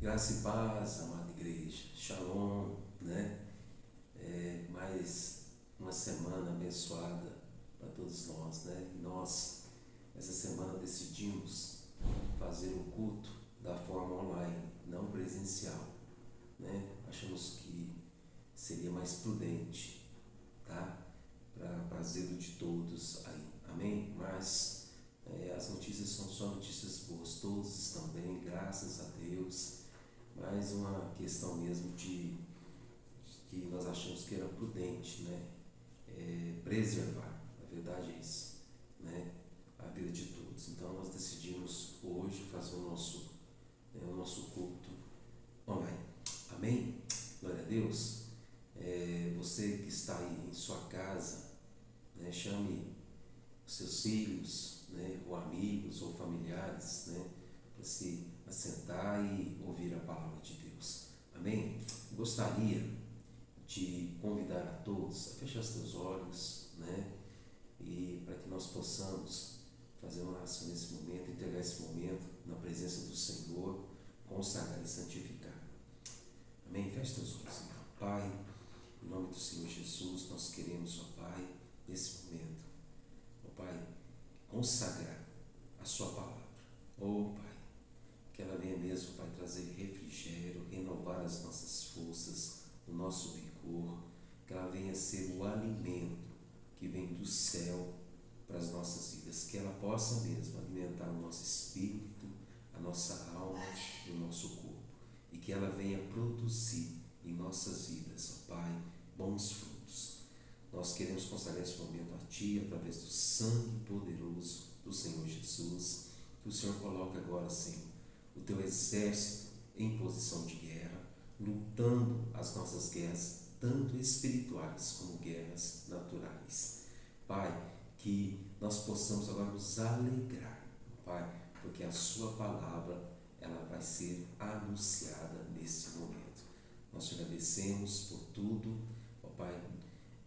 Graça e paz, amada igreja. Shalom, né? Mais uma semana abençoada para todos nós, né? E nós, essa semana, decidimos fazer o culto da forma online, não presencial, né? Achamos que seria mais prudente, tá? Para prazer de todos aí, amém? Mas as notícias são só notícias boas, todos estão bem, graças a Deus. Mais uma questão mesmo de que nós achamos que era prudente, né? Preservar, na verdade é isso, né? A vida de todos. Então nós decidimos hoje fazer o nosso culto online. Amém? Glória a Deus. Você que está aí em sua casa, né? Chame os seus filhos, né? Ou amigos ou familiares, né? Para se assentar e ouvir a palavra de Deus. Amém? Gostaria de convidar a todos a fechar seus olhos, né? E para que nós possamos fazer uma oração nesse momento, entregar esse momento na presença do Senhor, consagrar e santificar. Amém? Feche seus olhos, então. Pai, em nome do Senhor Jesus, nós queremos, ó Pai, nesse momento, ó Pai, consagrar a Sua palavra. Ó Pai, que ela venha mesmo, Pai, trazer refrigério, renovar as nossas forças, o nosso vigor, que ela venha ser o alimento que vem do céu para as nossas vidas, que ela possa mesmo alimentar o nosso espírito, a nossa alma e o nosso corpo, e que ela venha produzir em nossas vidas, ó Pai, bons frutos. Nós queremos consagrar esse momento a Ti, através do sangue poderoso do Senhor Jesus, que o Senhor coloca agora, Senhor, o Teu exército em posição de guerra, lutando as nossas guerras, tanto espirituais como guerras naturais. Pai, que nós possamos agora nos alegrar, Pai, porque a Sua palavra ela vai ser anunciada nesse momento. Nós te agradecemos por tudo, ó Pai,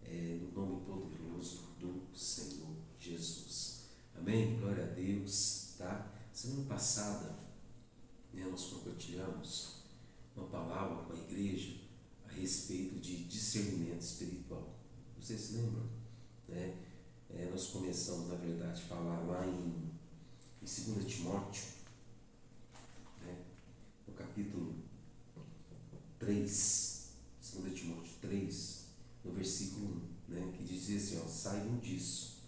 no nome poderoso do Senhor Jesus. Amém? Glória a Deus, tá? Semana passada, né, nós compartilhamos uma palavra com a igreja a respeito de discernimento espiritual. Vocês se lembram? Né? Nós começamos, na verdade, a falar lá em 2 Timóteo, né? No capítulo 3, 2 Timóteo 3, no versículo 1, né? Que diz assim, ó, saibam disso,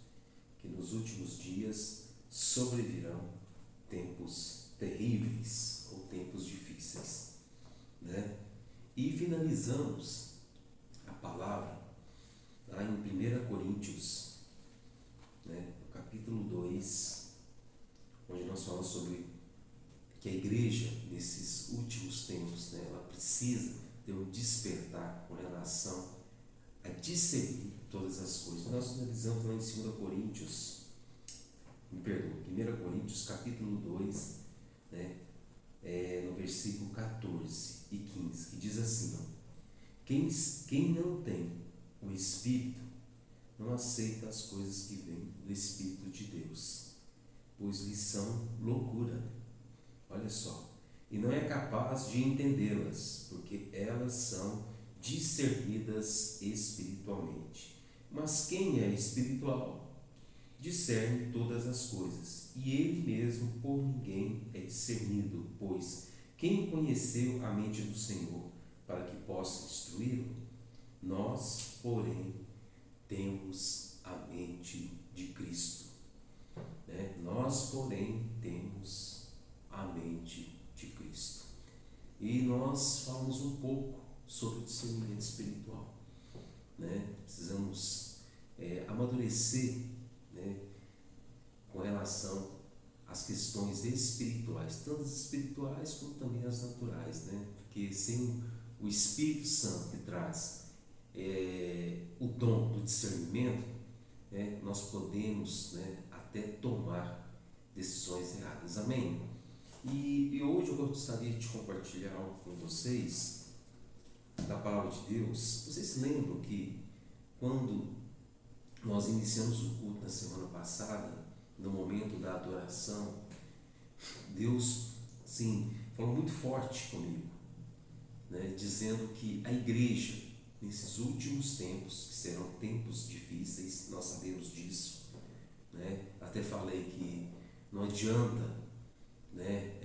que nos últimos dias sobrevirão tempos terríveis ou tempos difíceis, né? E finalizamos a palavra lá em 1 Coríntios, né, no capítulo 2, onde nós falamos sobre que a igreja, nesses últimos tempos, né, ela precisa ter um despertar com relação a discernir todas as coisas. Nós finalizamos lá em 2 Coríntios, me perdoa, 1 Coríntios capítulo 2, né, no versículo 14 e 15, que diz assim, ó, quem não tem o Espírito não aceita as coisas que vêm do Espírito de Deus, pois lhes são loucura. Olha só, e não é capaz de entendê-las, porque elas são discernidas espiritualmente. Mas quem é espiritual discerne todas as coisas, e ele mesmo por ninguém é discernido, pois quem conheceu a mente do Senhor para que possa instruí-lo? Nós, porém, temos a mente de Cristo, né? Nós, porém, temos a mente de Cristo. E nós falamos um pouco sobre o discernimento espiritual, né? Precisamos amadurecer, né, com relação às questões espirituais, tanto as espirituais como também as naturais, né? Porque sem o Espírito Santo que traz o dom do discernimento, né, nós podemos, né, até tomar decisões erradas. Amém? E hoje eu gostaria de compartilhar algo com vocês da palavra de Deus. Vocês se lembram que quando nós iniciamos o culto na semana passada, no momento da adoração, Deus, sim, falou muito forte comigo, né, dizendo que a igreja, nesses últimos tempos, que serão tempos difíceis, nós sabemos disso, né? Até falei que não adianta, né,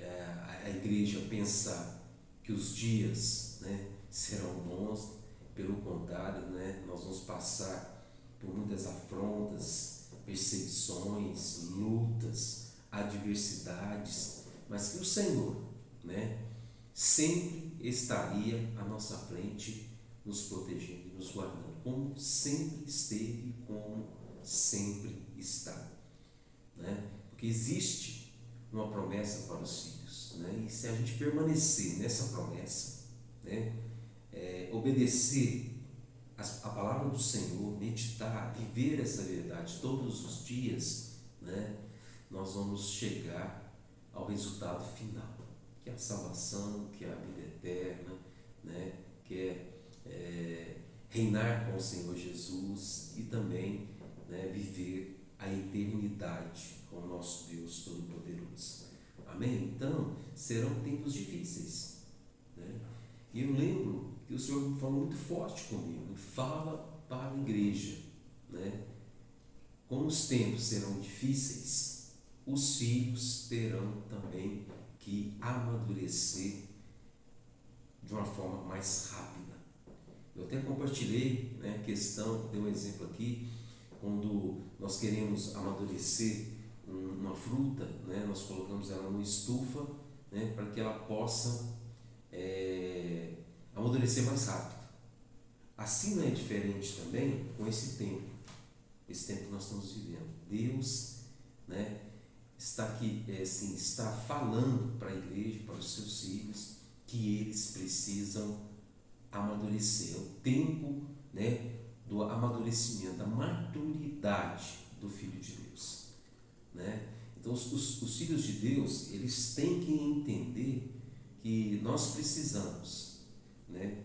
a igreja pensar que os dias, né, serão bons, pelo contrário, né, nós vamos passar por muitas afrontas, perseguições, lutas, adversidades, mas que o Senhor, né, sempre estaria à nossa frente, nos protegendo e nos guardando, como sempre esteve, como sempre está, né? Porque existe uma promessa para os filhos, né? E se a gente permanecer nessa promessa, né, obedecer a palavra do Senhor, meditar, viver essa verdade todos os dias, né, nós vamos chegar ao resultado final, que é a salvação, que é a vida eterna, né, que reinar com o Senhor Jesus e também, né, viver a eternidade com o nosso Deus Todo-Poderoso. Amém? Então, serão tempos difíceis, né? E eu lembro que o Senhor falou muito forte comigo, fala para a igreja, né? Como os tempos serão difíceis, os filhos terão também que amadurecer de uma forma mais rápida. Eu até compartilhei, né, questão, dei um exemplo aqui, quando nós queremos amadurecer uma fruta, né, nós colocamos ela numa estufa, né, para que ela possa amadurecer mais rápido. Assim não é diferente também com esse tempo que nós estamos vivendo. Deus, né, está aqui, assim, está falando para a igreja, para os seus filhos, que eles precisam amadurecer. É o tempo, né, do amadurecimento, da maturidade do Filho de Deus, né? Então os filhos de Deus, eles têm que entender que nós precisamos, né,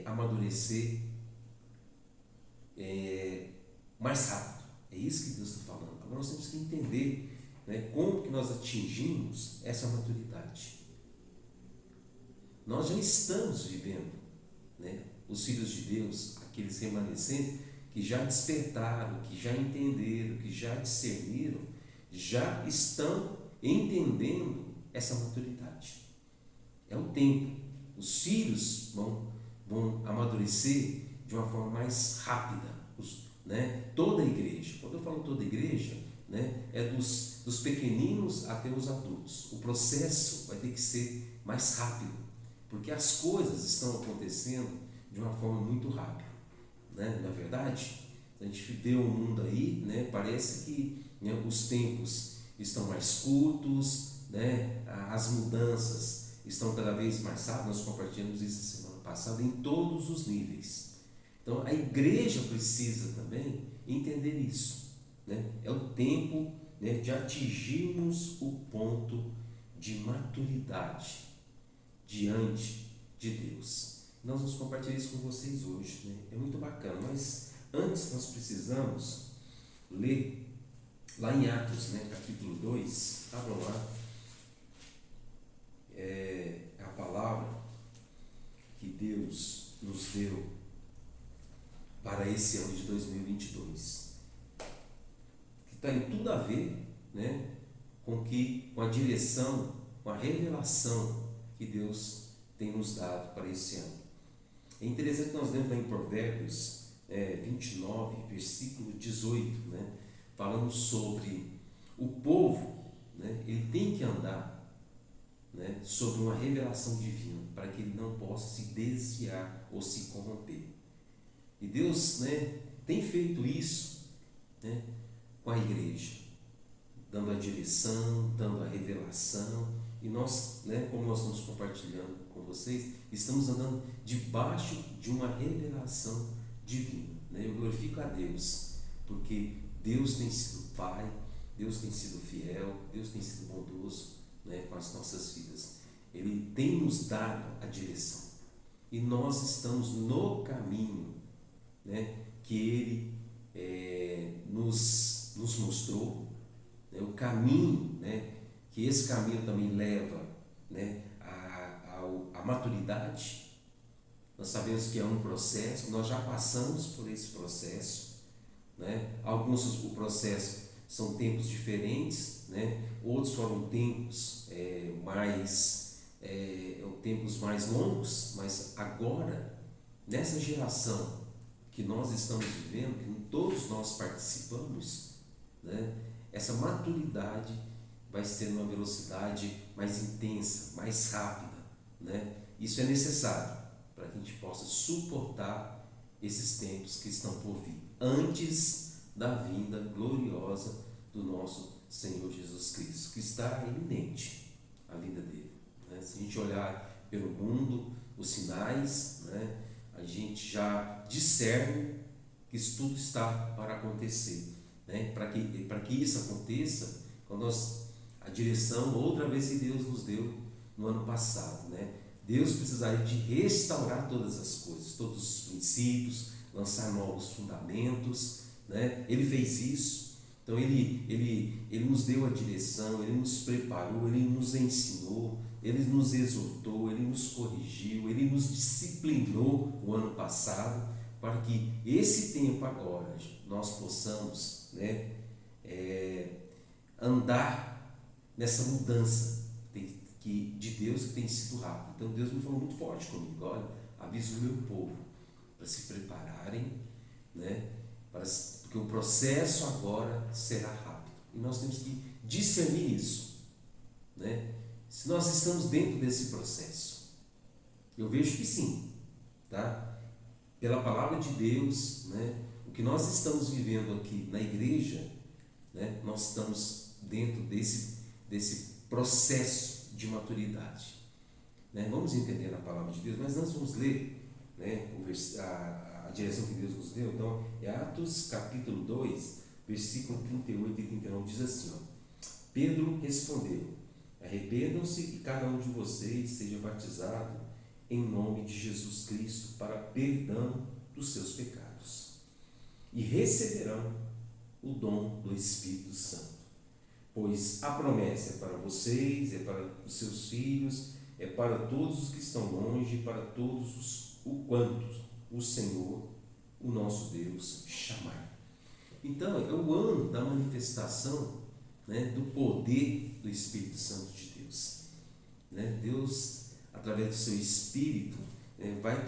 amadurecer mais rápido. É isso que Deus está falando. Agora nós temos que entender, né, como que nós atingimos essa maturidade. Nós já estamos vivendo, né, os filhos de Deus, aqueles remanescentes que já despertaram, que já entenderam, que já discerniram, já estão entendendo essa maturidade. É o tempo. Os filhos vão amadurecer de uma forma mais rápida, né? Toda a igreja. Quando eu falo toda a igreja, né, é dos pequeninos até os adultos. O processo vai ter que ser mais rápido, porque as coisas estão acontecendo de uma forma muito rápida, né? Na verdade, a gente vê o mundo aí, né, parece que, né, os tempos estão mais curtos, né, as mudanças estão cada vez mais rápidas. Nós compartilhamos isso semana passada, em todos os níveis. Então a igreja precisa também entender isso, né? É o tempo, né, de atingirmos o ponto de maturidade diante de Deus. Nós vamos compartilhar isso com vocês hoje, né? É muito bacana, mas antes nós precisamos ler lá em Atos, né, capítulo 2, abram lá, a palavra que Deus nos deu para esse ano de 2022, que está em tudo a ver, né, com a direção, com a revelação que Deus tem nos dado para esse ano. É interessante que nós lemos lá em Provérbios 29, versículo 18, né, falando sobre o povo, né, ele tem que andar, né, sobre uma revelação divina, para que ele não possa se desviar ou se corromper. E Deus, né, tem feito isso, né, com a igreja, dando a direção, dando a revelação, e nós, né, como nós estamos compartilhando com vocês, estamos andando debaixo de uma revelação divina, né? Eu glorifico a Deus, porque Deus tem sido Pai, Deus tem sido fiel, Deus tem sido bondoso, né, com as nossas vidas. Ele tem nos dado a direção, e nós estamos no caminho, né, que Ele nos mostrou, né, o caminho, né, que esse caminho também leva né, a maturidade. Nós sabemos que é um processo, nós já passamos por esse processo, né? Alguns o processo são tempos diferentes, né? Outros foram tempos tempos mais longos, mas agora, nessa geração que nós estamos vivendo, que todos nós participamos, né? Essa maturidade vai ser numa velocidade mais intensa, mais rápida, né? Isso é necessário para que a gente possa suportar esses tempos que estão por vir, antes da vinda gloriosa do nosso Senhor Jesus Cristo, que está iminente a vinda dele, né? Se a gente olhar pelo mundo, os sinais, né, a gente já discerne que isso tudo está para acontecer, né? Para que isso aconteça, a direção outra vez que Deus nos deu no ano passado, né? Deus precisaria de restaurar todas as coisas, todos os princípios, lançar novos fundamentos, né? Ele fez isso. Então ele nos deu a direção, ele nos preparou, ele nos ensinou, ele nos exortou, ele nos corrigiu, ele nos disciplinou o ano passado, para que esse tempo agora nós possamos, né, andar nessa mudança de Deus, que tem sido rápido. Então Deus me falou muito forte comigo: olha, avisa o meu povo para se prepararem, né, porque o processo agora será rápido. E nós temos que discernir isso, né? Se nós estamos dentro desse processo, eu vejo que sim, tá? Pela palavra de Deus, né, o que nós estamos vivendo aqui na igreja, né, nós estamos dentro desse processo de maturidade, né? Vamos entender a palavra de Deus, mas antes vamos ler, né, a direção que Deus nos deu. Então, é Atos capítulo 2, versículo 38 e 39, diz assim, ó: Pedro respondeu: arrependam-se e cada um de vocês seja batizado em nome de Jesus Cristo para perdão dos seus pecados, e receberão o dom do Espírito Santo. Pois a promessa é para vocês, é para os seus filhos, é para todos os que estão longe, para todos o quantos o Senhor, o nosso Deus, chamar. Então, é o ano da manifestação, né, do poder do Espírito Santo de Deus, né? Deus, através do seu Espírito, vai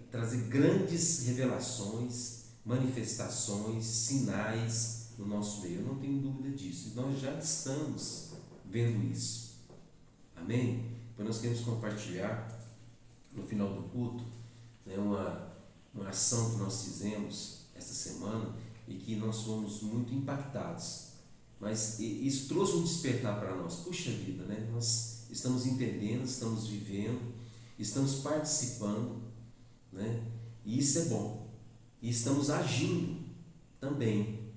trazer grandes revelações, manifestações, sinais no nosso meio. Eu não tenho dúvida disso. E nós já estamos vendo isso. Amém? Então nós queremos compartilhar no final do culto, né, uma ação que nós fizemos esta semana e que nós fomos muito impactados. Mas isso trouxe um despertar para nós. Puxa vida, né? Nós estamos entendendo, estamos vivendo, estamos participando, né? E isso é bom. E estamos agindo também,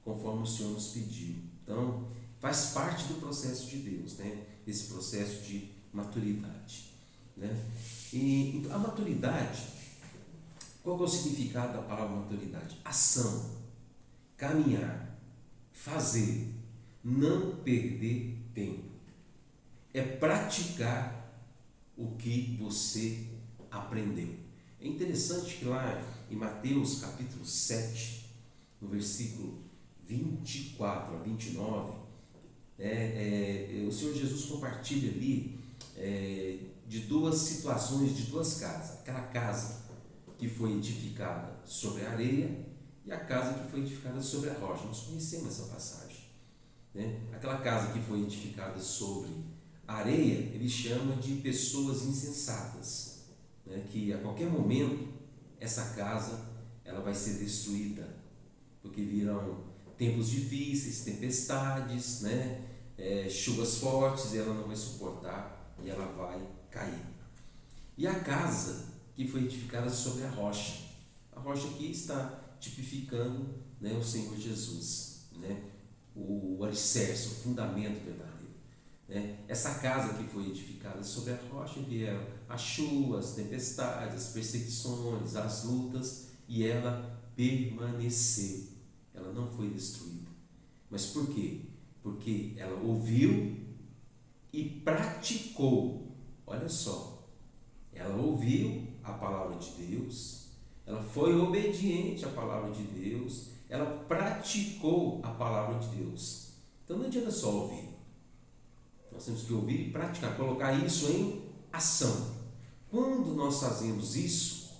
conforme o Senhor nos pediu. Então, faz parte do processo de Deus, né? Esse processo de maturidade, né? E então, a maturidade, qual é o significado da palavra maturidade? Ação, caminhar, fazer, não perder tempo. É praticar o que você aprendeu. É interessante que lá em Mateus capítulo 7, no versículo 24 a 29, o Senhor Jesus compartilha ali de duas situações, de duas casas. Aquela casa que foi edificada sobre a areia e a casa que foi edificada sobre a rocha. Nós conhecemos essa passagem, né? Aquela casa que foi edificada sobre a areia, ele chama de pessoas insensatas, né? Que a qualquer momento essa casa ela vai ser destruída, porque virão tempos difíceis, tempestades, né? Chuvas fortes, e ela não vai suportar e ela vai cair. E a casa que foi edificada sobre a rocha aqui está tipificando, né, o Senhor Jesus, né? O alicerce, o fundamento verdadeiro, né? Essa casa que foi edificada sobre a rocha, vieram as chuvas, as tempestades, as perseguições, as lutas, e ela permaneceu, ela não foi destruída. Mas por quê? Porque ela ouviu e praticou. Olha só, ela ouviu a palavra de Deus, ela foi obediente à palavra de Deus, ela praticou a palavra de Deus. Então não adianta só ouvir, nós temos que ouvir e praticar, colocar isso em ação. Quando nós fazemos isso,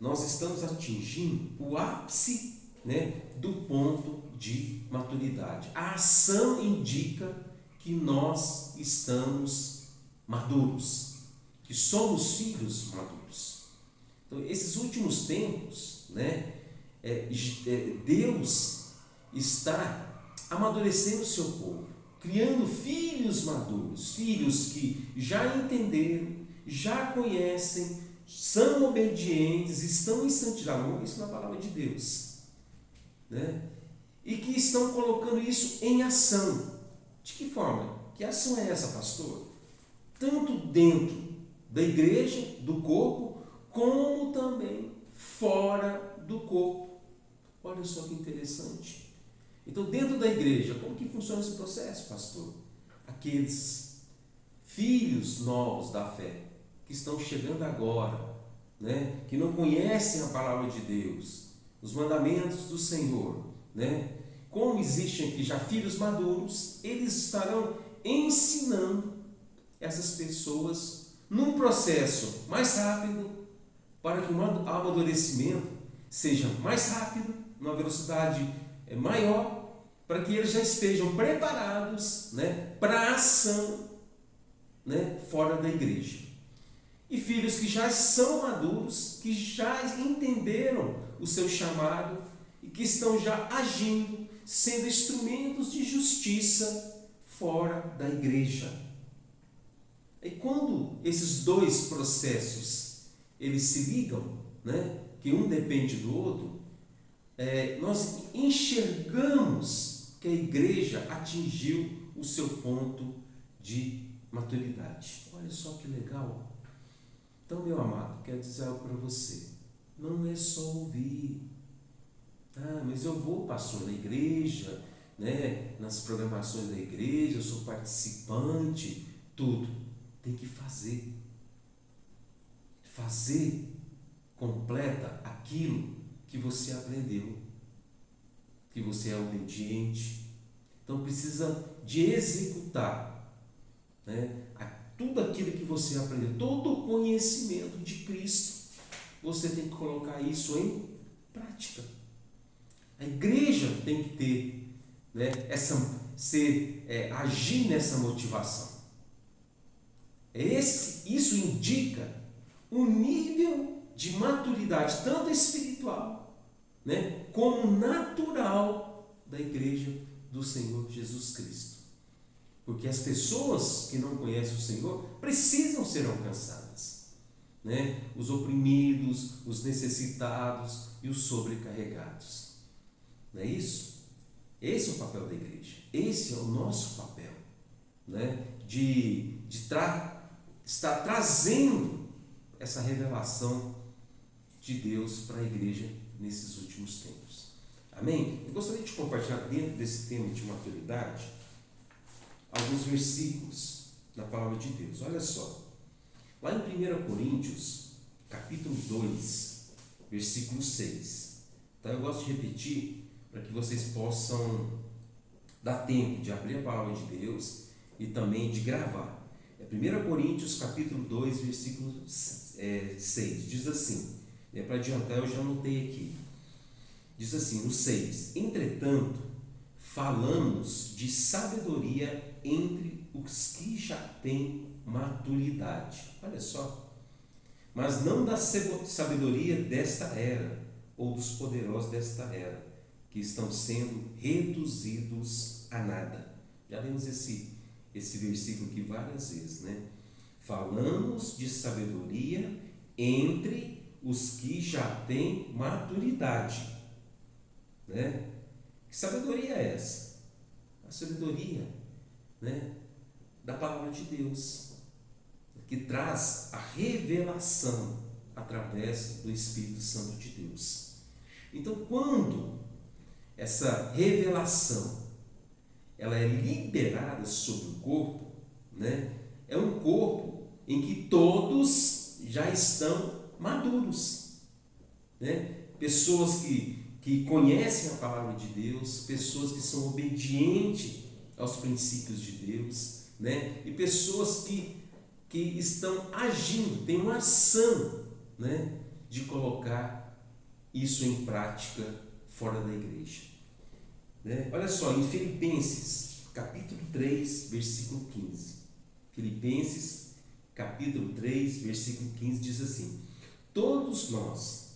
nós estamos atingindo o ápice, né, do ponto de maturidade. A ação indica que nós estamos maduros, que somos filhos maduros. Então, esses últimos tempos, né, Deus está amadurecendo o seu povo, criando filhos maduros, filhos que já entenderam, já conhecem, são obedientes, estão em santidade. Vamos ver isso na palavra de Deus, né? E que estão colocando isso em ação. De que forma? Que ação é essa, pastor? Tanto dentro da igreja, do corpo, como também fora do corpo. Olha só que interessante. Então, dentro da igreja, como que funciona esse processo, pastor? Aqueles filhos novos da fé, que estão chegando agora, né? Que não conhecem a palavra de Deus, os mandamentos do Senhor, né? Como existem aqui já filhos maduros, eles estarão ensinando essas pessoas num processo mais rápido, para que o amadurecimento seja mais rápido, numa velocidade maior, para que eles já estejam preparados, né, para a ação, né, fora da igreja. E filhos que já são maduros, que já entenderam o seu chamado e que estão já agindo, sendo instrumentos de justiça fora da igreja. E quando esses dois processos eles se ligam, né, que um depende do outro, nós enxergamos que a igreja atingiu o seu ponto de maturidade. Olha só que legal. Então, meu amado, quero dizer algo para você. Não é só ouvir. Ah, mas eu vou, pastor, na igreja, né, nas programações da igreja, eu sou participante, tudo. Tem que fazer. Fazer completa aquilo que você aprendeu, que você é obediente. Então precisa de executar, né, tudo aquilo que você aprendeu, todo o conhecimento de Cristo. Você tem que colocar isso em prática. A igreja tem que ter, né, agir nessa motivação. Isso indica um nível de maturidade, tanto espiritual, né, como natural da igreja do Senhor Jesus Cristo. Porque as pessoas que não conhecem o Senhor precisam ser alcançadas, né? Os oprimidos, os necessitados e os sobrecarregados. Não é isso? Esse é o papel da igreja. Esse é o nosso papel, né? De estar trazendo essa revelação de Deus para a igreja nesses últimos tempos. Amém? Eu gostaria de compartilhar dentro desse tema de maturidade alguns versículos da palavra de Deus. Olha só. Lá em 1 Coríntios, capítulo 2, versículo 6. Então eu gosto de repetir para que vocês possam dar tempo de abrir a palavra de Deus e também de gravar. 1 Coríntios capítulo 2, versículo 6, diz assim, para adiantar eu já anotei aqui, diz assim, no 6, entretanto, falamos de sabedoria entre os que já têm maturidade, olha só, mas não da sabedoria desta era, ou dos poderosos desta era, que estão sendo reduzidos a nada. Já lemos esse versículo aqui várias vezes, né? Falamos de sabedoria entre os que já têm maturidade, né? Que sabedoria é essa? A sabedoria, né, da palavra de Deus, que traz a revelação através do Espírito Santo de Deus. Então, quando essa revelação ela é liberada sobre o corpo, né? É um corpo em que todos já estão maduros, né? Pessoas que conhecem a palavra de Deus, pessoas que são obedientes aos princípios de Deus, né? E pessoas que estão agindo, tem uma ação, né? De colocar isso em prática fora da igreja, né? Olha só, em Filipenses, capítulo 3, versículo 15. Filipenses, capítulo 3, versículo 15 diz assim: todos nós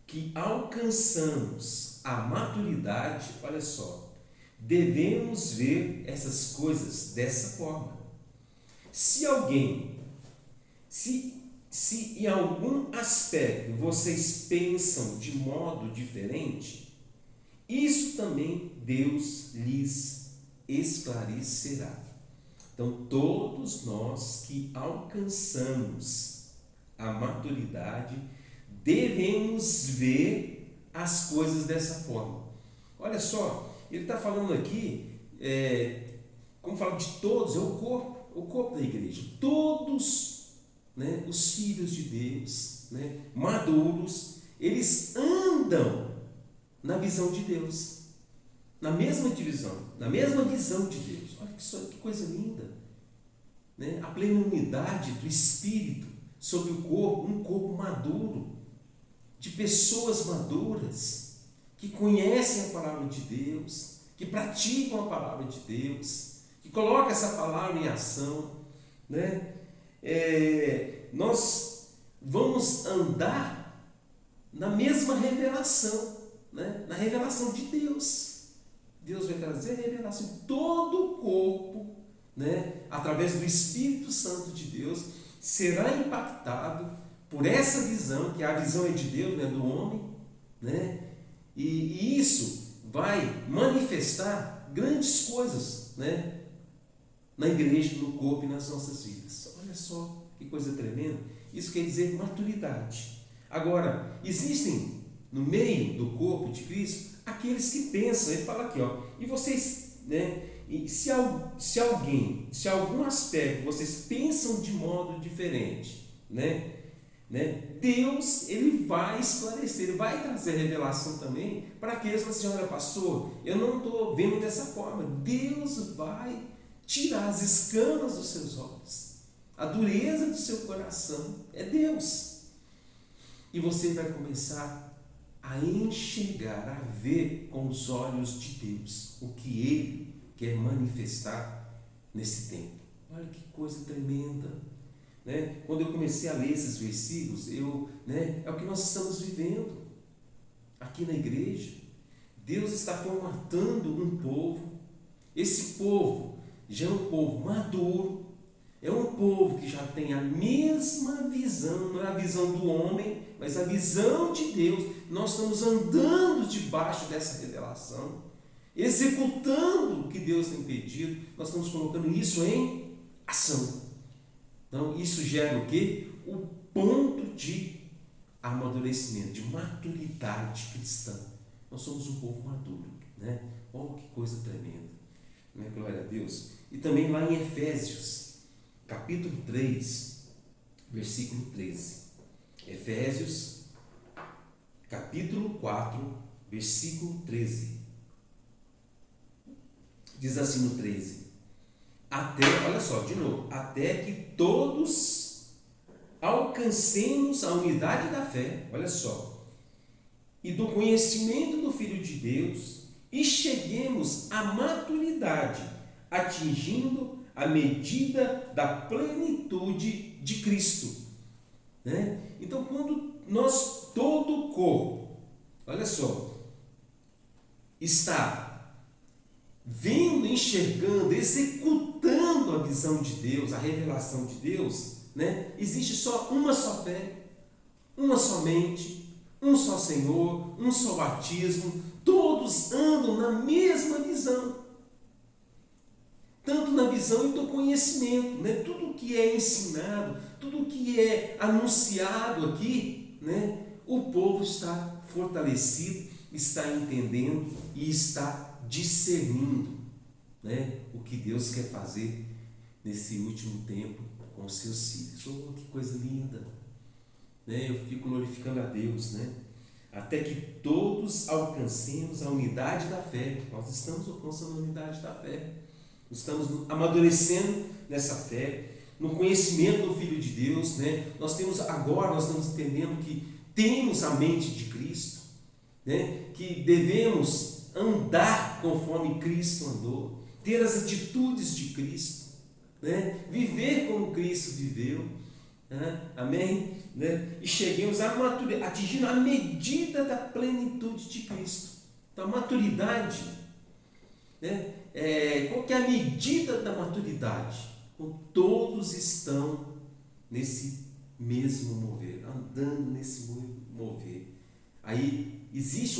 que alcançamos a maturidade, olha só, devemos ver essas coisas dessa forma. Se em algum aspecto vocês pensam de modo diferente, isso também Deus lhes esclarecerá. Então, todos nós que alcançamos a maturidade devemos ver as coisas dessa forma. Olha só, ele está falando aqui, como fala de todos, é o corpo da igreja. Todos, né, os filhos de Deus, né, maduros, eles andam na visão de Deus, na mesma divisão, na mesma visão de Deus. Olha que coisa linda, né? A plena unidade do Espírito sobre o corpo, um corpo maduro, de pessoas maduras, que conhecem a palavra de Deus, que praticam a palavra de Deus, que colocam essa palavra em ação, né? Nós vamos andar na mesma revelação, né? Na revelação de Deus. Deus vai trazer revelação em todo o corpo, né? Através do Espírito Santo de Deus, será impactado por essa visão, que a visão é de Deus, não é do homem, né? E isso vai manifestar grandes coisas, né? Na igreja, no corpo e nas nossas vidas. Olha só que coisa tremenda. Isso quer dizer maturidade. Agora, existem no meio do corpo de Cristo aqueles que pensam, ele fala aqui, ó, e vocês, né? E se algum aspecto vocês pensam de modo diferente, né? Deus, ele vai esclarecer, ele vai trazer revelação também para aqueles que falam assim: olha, pastor, eu não estou vendo dessa forma. Deus vai tirar as escamas dos seus olhos, a dureza do seu coração, é Deus, e você vai começar a enxergar, a ver com os olhos de Deus o que Ele quer manifestar nesse tempo. Olha que coisa tremenda, né? Quando eu comecei a ler esses versículos, é o que nós estamos vivendo aqui na igreja. Deus está formatando um povo. Esse povo já é um povo maduro, é um povo que já tem a mesma visão, não é a visão do homem, mas a visão de Deus. Nós estamos andando debaixo dessa revelação, executando o que Deus tem pedido, nós estamos colocando isso em ação. Então, isso gera o quê? O ponto de amadurecimento, de maturidade cristã. Nós somos um povo maduro, né? Oh, que coisa tremenda, né? Glória a Deus. E também lá em Efésios, capítulo 3, versículo 13. Efésios, capítulo 4, versículo 13. Diz assim no 13: olha só, de novo, até que todos alcancemos a unidade da fé, olha só, e do conhecimento do Filho de Deus, e cheguemos à maturidade, atingindo a medida da plenitude de Cristo, né? Então, quando todo o corpo, olha só, está vendo, enxergando, executando a visão de Deus, a revelação de Deus, né? Existe só uma só fé, uma só mente, um só Senhor, um só batismo. Todos andam na mesma visão, tanto na visão e do conhecimento, né? Tudo que é ensinado, tudo que é anunciado aqui, né? O povo está fortalecido, está entendendo e está discernindo, né, o que Deus quer fazer nesse último tempo com os seus filhos. Oh, que coisa linda! Né? Eu fico glorificando a Deus, né? Até que todos alcancemos a unidade da fé. Nós estamos alcançando a unidade da fé. Estamos amadurecendo nessa fé, no conhecimento do Filho de Deus, né? Nós estamos entendendo que temos a mente de Cristo, né? Que devemos andar conforme Cristo andou, ter as atitudes de Cristo, né? Viver como Cristo viveu, né? Amém? Né? E cheguemos à maturidade, atingindo a medida da plenitude de Cristo. Então, a maturidade, né? Qual que é a medida da maturidade? Todos estão nesse mesmo mover, andando nesse mover. Aí existe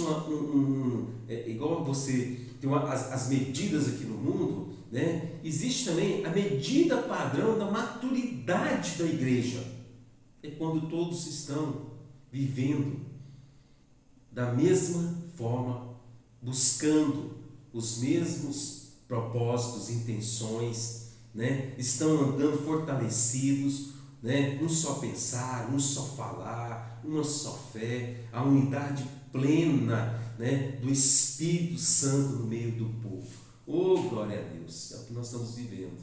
igual você tem as medidas aqui no mundo, né? Existe também a medida padrão da maturidade da igreja. É quando todos estão vivendo da mesma forma, buscando os mesmos propósitos, intenções, né? Estão andando fortalecidos, né? Um só pensar, um só falar, uma só fé, a unidade plena, né? Do Espírito Santo no meio do povo. Oh, glória a Deus, é o que nós estamos vivendo,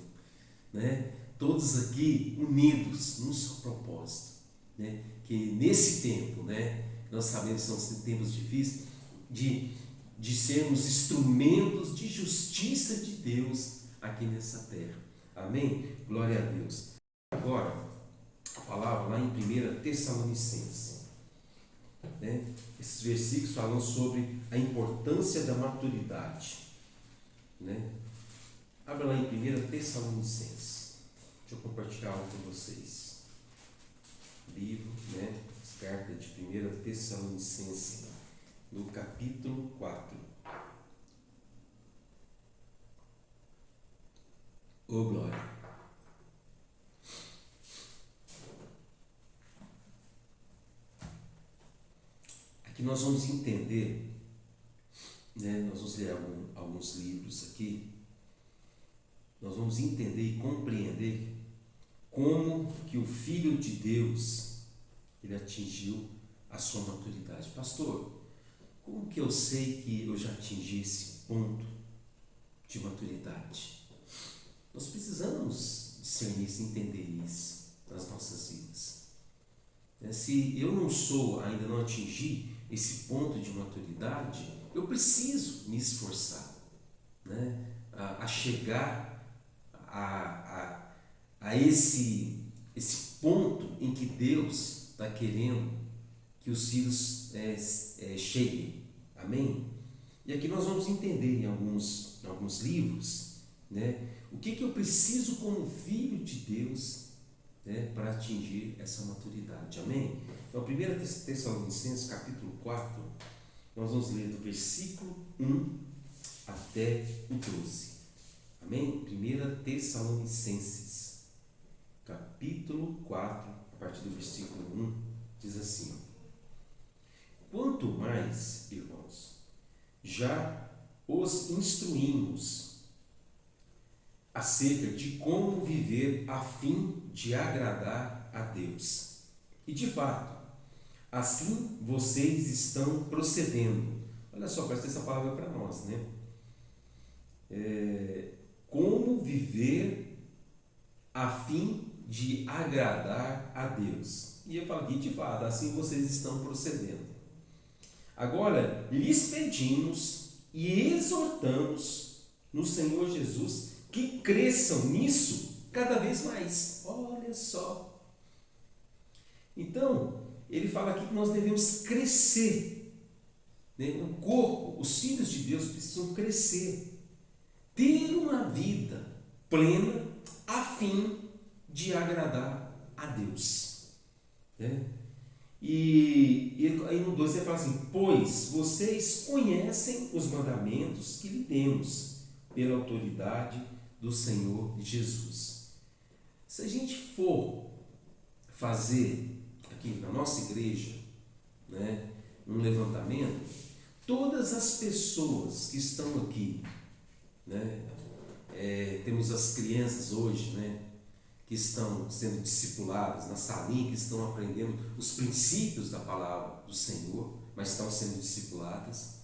né? Todos aqui unidos num só propósito, né? Que nesse tempo, né? Nós sabemos que são tempos difíceis, de sermos instrumentos de justiça de Deus aqui nessa terra. Amém? Glória a Deus. Agora, a palavra lá em 1 Tessalonicenses, né? Esses versículos falam sobre a importância da maturidade, né? Abra lá em 1 Tessalonicenses. Deixa eu compartilhar algo com vocês. Livro, né? Carta de 1 Tessalonicenses, no capítulo 4. Oh, glória! Aqui nós vamos entender, né? Nós vamos ler alguns livros aqui. Nós vamos entender e compreender como que o Filho de Deus ele atingiu a sua maturidade. Pastor, como que eu sei que eu já atingi esse ponto de maturidade? Nós precisamos discernir isso, entender isso nas nossas vidas. Se eu ainda não atingi esse ponto de maturidade, eu preciso me esforçar, né? a chegar a esse ponto em que Deus está querendo que os filhos cheguem. Amém? E aqui nós vamos entender em alguns livros, né, o que eu preciso como filho de Deus, né, para atingir essa maturidade. Amém? Então, 1 Tessalonicenses capítulo 4, nós vamos ler do versículo 1 até o 12. Amém? 1 Tessalonicenses capítulo 4, a partir do versículo 1, diz assim: quanto mais, irmãos, já os instruímos acerca de como viver a fim de agradar a Deus. E de fato, assim vocês estão procedendo. Olha só, presta essa palavra para nós, né? Como viver a fim de agradar a Deus. E eu falo aqui, de fato, assim vocês estão procedendo. Agora, lhes pedimos e exortamos no Senhor Jesus que cresçam nisso cada vez mais. Olha só. Então, ele fala aqui que nós devemos crescer, né? O corpo, os filhos de Deus precisam crescer, ter uma vida plena a fim de agradar a Deus, né? E aí no 12 ele fala assim: pois vocês conhecem os mandamentos que lhe demos pela autoridade do Senhor Jesus. Se a gente for fazer aqui na nossa igreja, né, um levantamento, todas as pessoas que estão aqui, né, temos as crianças hoje, né, que estão sendo discipuladas na salinha, que estão aprendendo os princípios da palavra do Senhor, mas estão sendo discipuladas.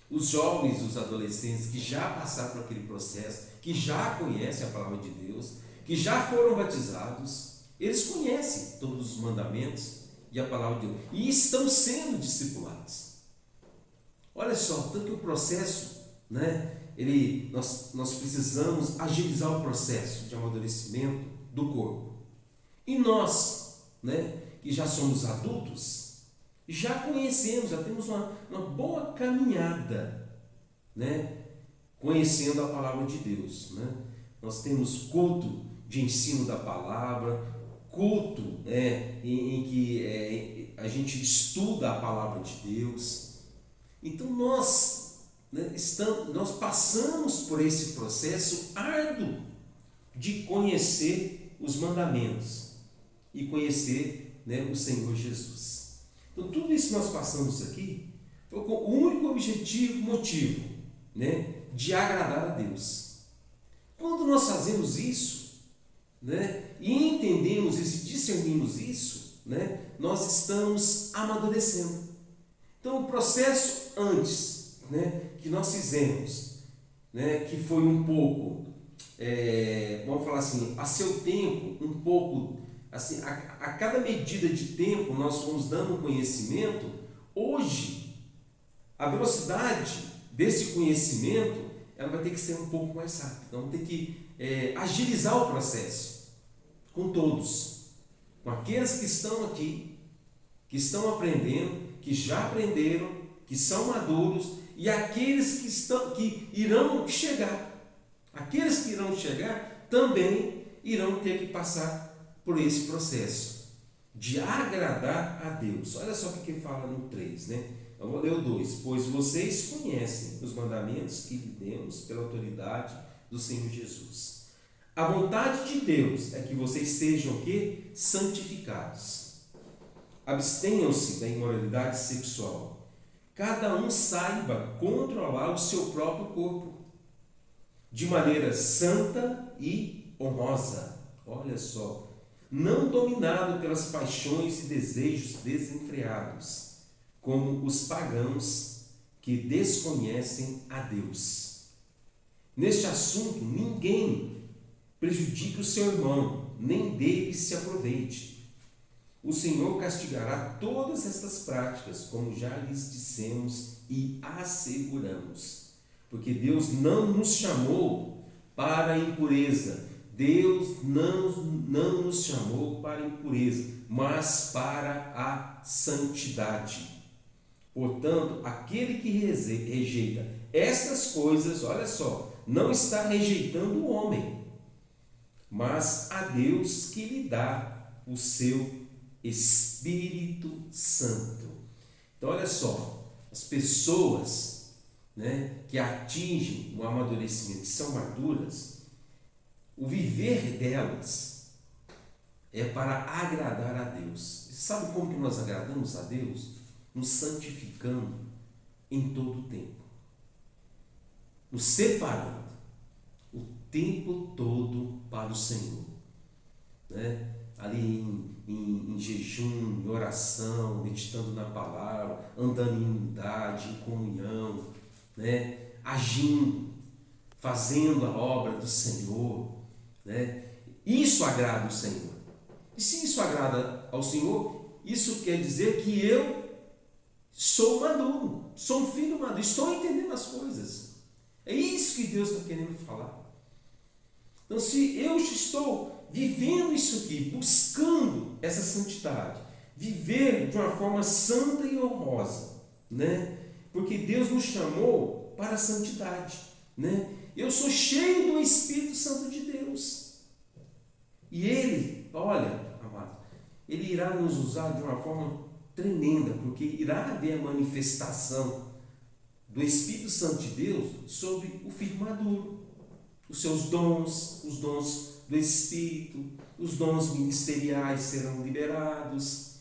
Os jovens, os adolescentes que já passaram por aquele processo, que já conhecem a palavra de Deus, que já foram batizados, eles conhecem todos os mandamentos e a palavra de Deus e estão sendo discipulados. Olha só, tanto que o processo, né, nós precisamos agilizar o processo de amadurecimento do corpo. E nós, né, que já somos adultos, já conhecemos, já temos uma boa caminhada, né, conhecendo a palavra de Deus, né? Nós temos culto de ensino da palavra, culto em que a gente estuda a palavra de Deus. Então nós, né, nós passamos por esse processo árduo de conhecer os mandamentos e conhecer, né, o Senhor Jesus. Então tudo isso que nós passamos aqui foi com o único motivo, né, de agradar a Deus. Quando nós fazemos isso, né, e entendemos isso e discernimos isso, né, nós estamos amadurecendo. Então o processo antes, né, que nós fizemos, né, que foi um pouco, vamos falar assim, a seu tempo, um pouco assim, a cada medida de tempo nós fomos dando conhecimento. Hoje a velocidade desse conhecimento ela vai ter que ser um pouco mais rápida. Então vamos ter que agilizar o processo com todos, com aqueles que estão aqui, que estão aprendendo, que já aprenderam, que são maduros, e aqueles que irão chegar. Aqueles que irão chegar também irão ter que passar por esse processo de agradar a Deus. Olha só o que ele fala no 3, né? Eu vou ler o 2. Pois vocês conhecem os mandamentos que lhe demos pela autoridade do Senhor Jesus. A vontade de Deus é que vocês sejam o quê? Santificados. Abstenham-se da imoralidade sexual. Cada um saiba controlar o seu próprio corpo de maneira santa e honrosa. Olha só. Não dominado pelas paixões e desejos desenfreados, como os pagãos que desconhecem a Deus. Neste assunto, ninguém prejudique o seu irmão, nem dele se aproveite. O Senhor castigará todas estas práticas, como já lhes dissemos e asseguramos. Porque Deus não nos chamou para a impureza. Deus não nos chamou para a impureza, mas para a santidade. Portanto, aquele que rejeita estas coisas, olha só, não está rejeitando o homem, mas a Deus que lhe dá o seu Espírito Santo. Então, olha só, as pessoas, né, que atingem o amadurecimento, que são maduras, o viver delas é para agradar a Deus. Sabe como que nós agradamos a Deus? Nos santificando em todo o tempo. Nos separando o tempo todo para o Senhor. Né? Ali em jejum, em oração, meditando na palavra, andando em unidade, em comunhão, né? Agindo, fazendo a obra do Senhor. Né? Isso agrada o Senhor. E se isso agrada ao Senhor, isso quer dizer que eu sou maduro, sou um filho maduro, estou entendendo as coisas. É isso que Deus está querendo falar. Então, se eu estou vivendo isso aqui, buscando essa santidade, viver de uma forma santa e honrosa, né? Porque Deus nos chamou para a santidade, né? Eu sou cheio do Espírito Santo de Deus. E Ele, olha, amado, Ele irá nos usar de uma forma tremenda, porque irá haver a manifestação do Espírito Santo de Deus sobre o filho maduro. Os seus dons, os dons do Espírito, os dons ministeriais serão liberados,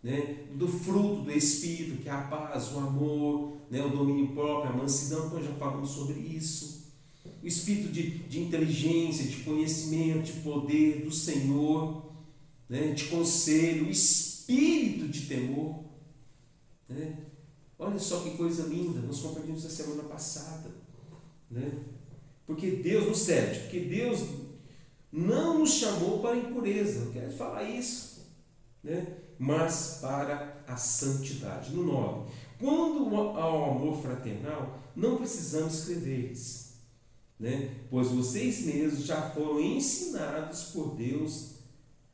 né? Do fruto do Espírito, que é a paz, o amor, né? O domínio próprio, a mansidão, nós já falamos sobre isso. o espírito de inteligência, de conhecimento, de poder do Senhor, né? De conselho, o espírito de temor, né? Olha só que coisa linda, nós compartilhamos a semana passada, né? Porque Deus nos serve, porque Deus não nos chamou para a impureza, não quero falar isso, né? Mas para a santidade. No 9, quando ao amor fraternal, não precisamos escrever-lhes, né? Pois vocês mesmos já foram ensinados por Deus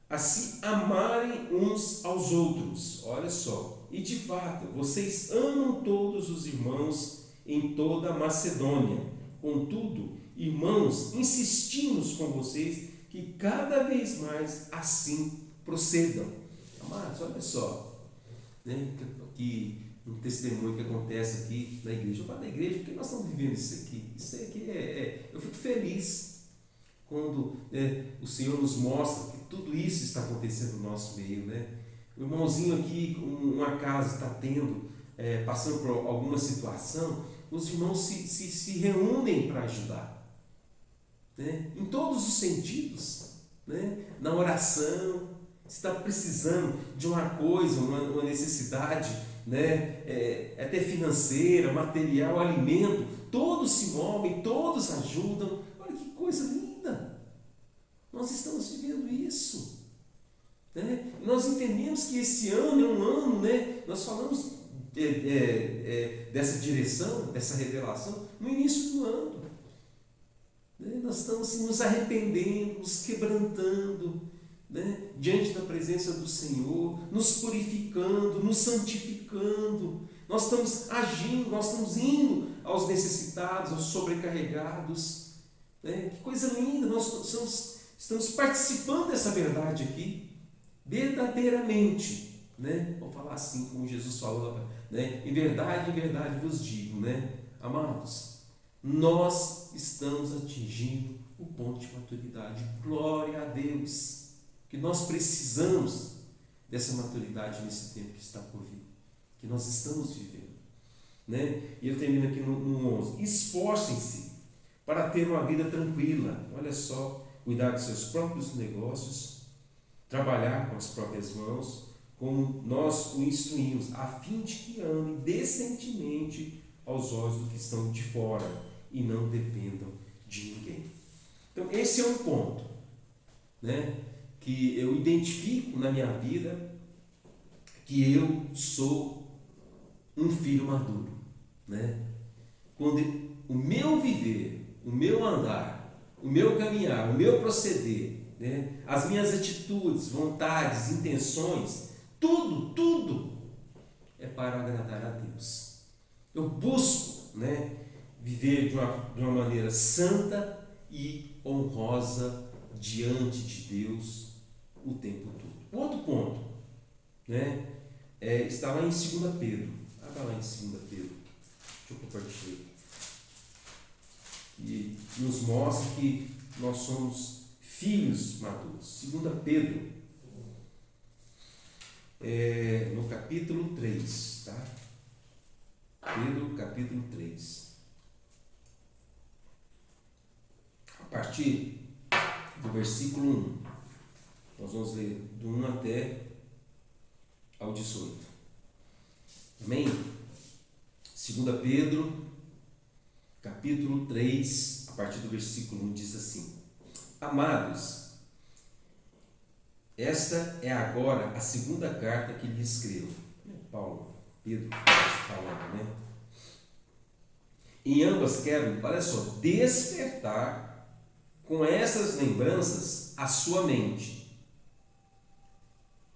a se amarem uns aos outros. Olha só, e de fato, vocês amam todos os irmãos em toda a Macedônia. Contudo, irmãos, insistimos com vocês que cada vez mais assim procedam. Amados, olha só, né? Que um testemunho que acontece aqui na igreja. Eu falo da igreja porque nós estamos vivendo isso aqui. Isso aqui eu fico feliz quando o Senhor nos mostra que tudo isso está acontecendo no nosso meio, né? O irmãozinho aqui, uma casa está tendo, passando por alguma situação, os irmãos se reúnem para ajudar, né? Em todos os sentidos, né? Na oração, se está precisando de uma coisa, uma necessidade, né? Até financeira, material, alimento, todos se movem, todos ajudam. Olha que coisa linda! Nós estamos vivendo isso, né? Nós entendemos que esse ano é um ano, né? Nós falamos dessa direção, dessa revelação no início do ano, né? Nós estamos assim, nos arrependendo, nos quebrantando, né? Diante da presença do Senhor, nos purificando, nos santificando. Nós estamos agindo, nós estamos indo aos necessitados, aos sobrecarregados, né? Que coisa linda! Nós estamos participando dessa verdade aqui, verdadeiramente, né? Vou falar assim como Jesus falou, né? Em verdade vos digo, né? Amados, nós estamos atingindo o ponto de maturidade. Glória a Deus! Que nós precisamos dessa maturidade nesse tempo que está por vir, que nós estamos vivendo, né? E eu termino aqui no 11. Esforcem-se para ter uma vida tranquila. Olha só, cuidar dos seus próprios negócios, trabalhar com as próprias mãos, como nós o instruímos, a fim de que ame decentemente aos olhos dos que estão de fora e não dependam de ninguém. Então esse é um ponto, né? Que eu identifico na minha vida que eu sou um filho maduro, né? Quando o meu viver, o meu andar, o meu caminhar, o meu proceder, né? As minhas atitudes, vontades, intenções, tudo é para agradar a Deus. Eu busco, né, viver de uma maneira santa e honrosa diante de Deus o tempo todo. Outro ponto, né, está lá em 2 Pedro. Abra lá em 2 Pedro. Deixa eu compartilhar. E nos mostra que nós somos filhos maduros. 2 Pedro, no capítulo 3, tá? Pedro, capítulo 3. A partir do versículo 1. Nós vamos ler do 1 até ao 18. Amém? 2 Pedro, capítulo 3, a partir do versículo 1, diz assim: Amados, esta é agora a segunda carta que lhe escrevo. Pedro falando, né? Em ambas quero, olha só, despertar com essas lembranças a sua mente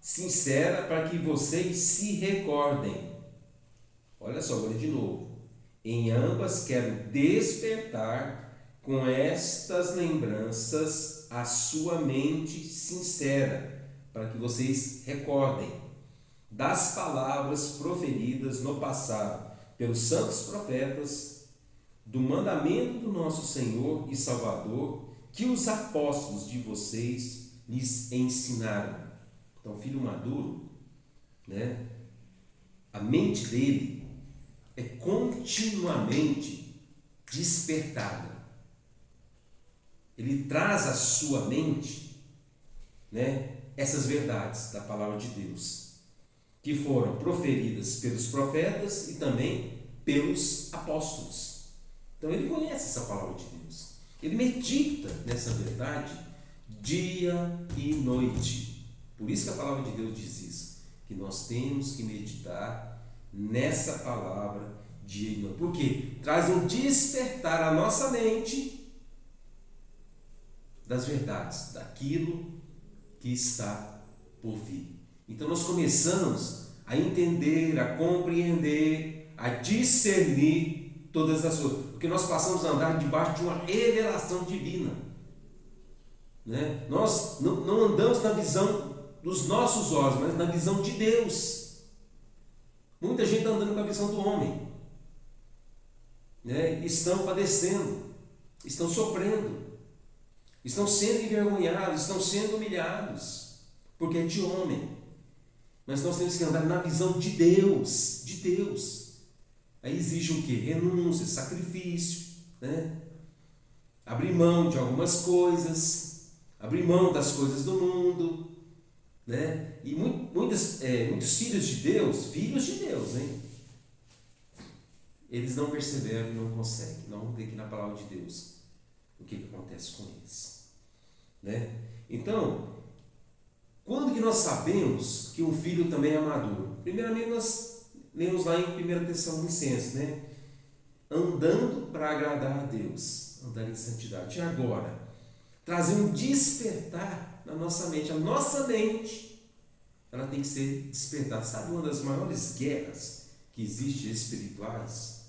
sincera, para que vocês se recordem. Olha só, vou ler de novo. Em ambas quero despertar com estas lembranças a sua mente sincera, para que vocês recordem das palavras proferidas no passado pelos santos profetas, do mandamento do nosso Senhor e Salvador, que os apóstolos de vocês lhes ensinaram. Então, filho maduro, né, a mente dele é continuamente despertada. ele traz à sua mente, né, essas verdades da palavra de Deus, que foram proferidas pelos profetas e também pelos apóstolos. Então ele conhece essa palavra de Deus, ele medita nessa verdade dia e noite. Por isso que a palavra de Deus diz isso, que nós temos que meditar nessa palavra dia e noite, porque traz um despertar à nossa mente das verdades, daquilo que está por vir. Então nós começamos a entender, a compreender, a discernir todas as coisas, porque nós passamos a andar debaixo de uma revelação divina, né? Nós não andamos na visão dos nossos olhos, mas na visão de Deus. Muita gente está andando com a visão do homem, né? Estão padecendo, estão sofrendo, estão sendo envergonhados, estão sendo humilhados, porque é de homem. Mas nós temos que andar na visão de Deus, de Deus. Aí exige o quê? Renúncia, sacrifício, né? Abrir mão de algumas coisas, abrir mão das coisas do mundo, né? E muitos filhos de Deus, né? Eles não perceberam, não conseguem, não vê aqui na palavra de Deus o que acontece com eles, né? Então, quando que nós sabemos que um filho também é maduro? Primeiramente nós lemos lá em 1 Tessalonicenses, né? Andando para agradar a Deus, andar em santidade. E agora, trazer um despertar na nossa mente. A nossa mente, ela tem que ser despertada. Sabe, uma das maiores guerras que existem espirituais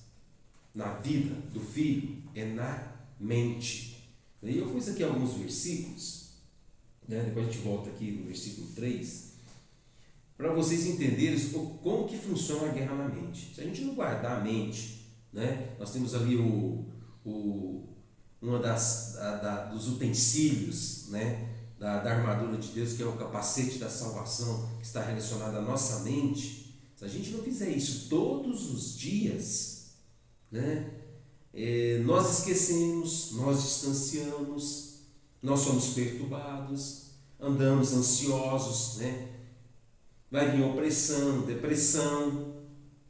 na vida do filho é na mente. E eu pus aqui alguns versículos, né? Depois a gente volta aqui no versículo 3, para vocês entenderem como que funciona a guerra na mente. Se a gente não guardar a mente, né? Nós temos ali uma dos utensílios, né? da armadura de Deus, que é o capacete da salvação, que está relacionado à nossa mente. Se a gente não fizer isso todos os dias, né? Nós esquecemos, nós distanciamos, nós somos perturbados, andamos ansiosos, né? Vai vir opressão, depressão,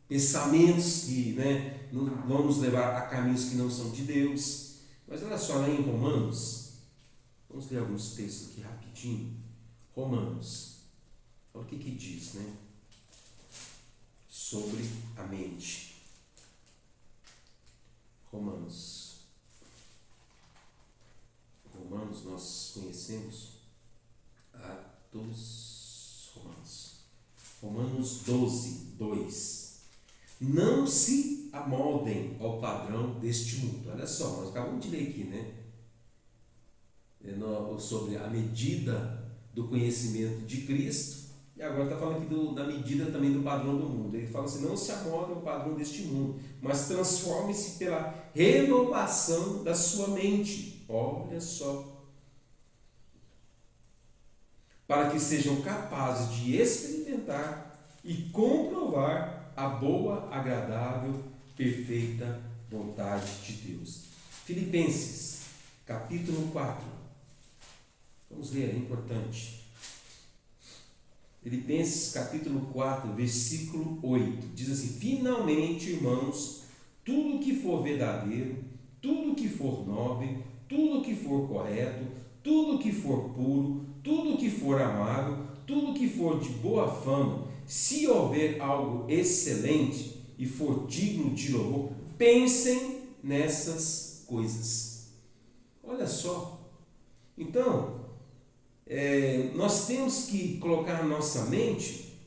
pensamentos que, né, vão nos levar a caminhos que não são de Deus. Mas olha só, lá em Romanos, vamos ler alguns textos aqui rapidinho. Romanos, olha o que diz, né, sobre a mente. Romanos, nós conhecemos a dos Romanos 12, 2. Não se amoldem ao padrão deste mundo. Olha só, nós acabamos de ler aqui, né? Sobre a medida do conhecimento de Cristo. E agora está falando aqui da medida também do padrão do mundo. Ele fala assim, não se amoldem ao padrão deste mundo, mas transforme-se pela renovação da sua mente. Olha só. Para que sejam capazes de experimentar e comprovar a boa, agradável, perfeita vontade de Deus. Filipenses, capítulo 4. Vamos ler, é importante. Filipenses, capítulo 4, versículo 8. Diz assim, finalmente, irmãos, tudo que for verdadeiro, tudo que for nobre, tudo que for correto, tudo que for puro, tudo que for amável, tudo que for de boa fama, se houver algo excelente e for digno de louvor, pensem nessas coisas. Olha só. Então, nós temos que colocar a nossa mente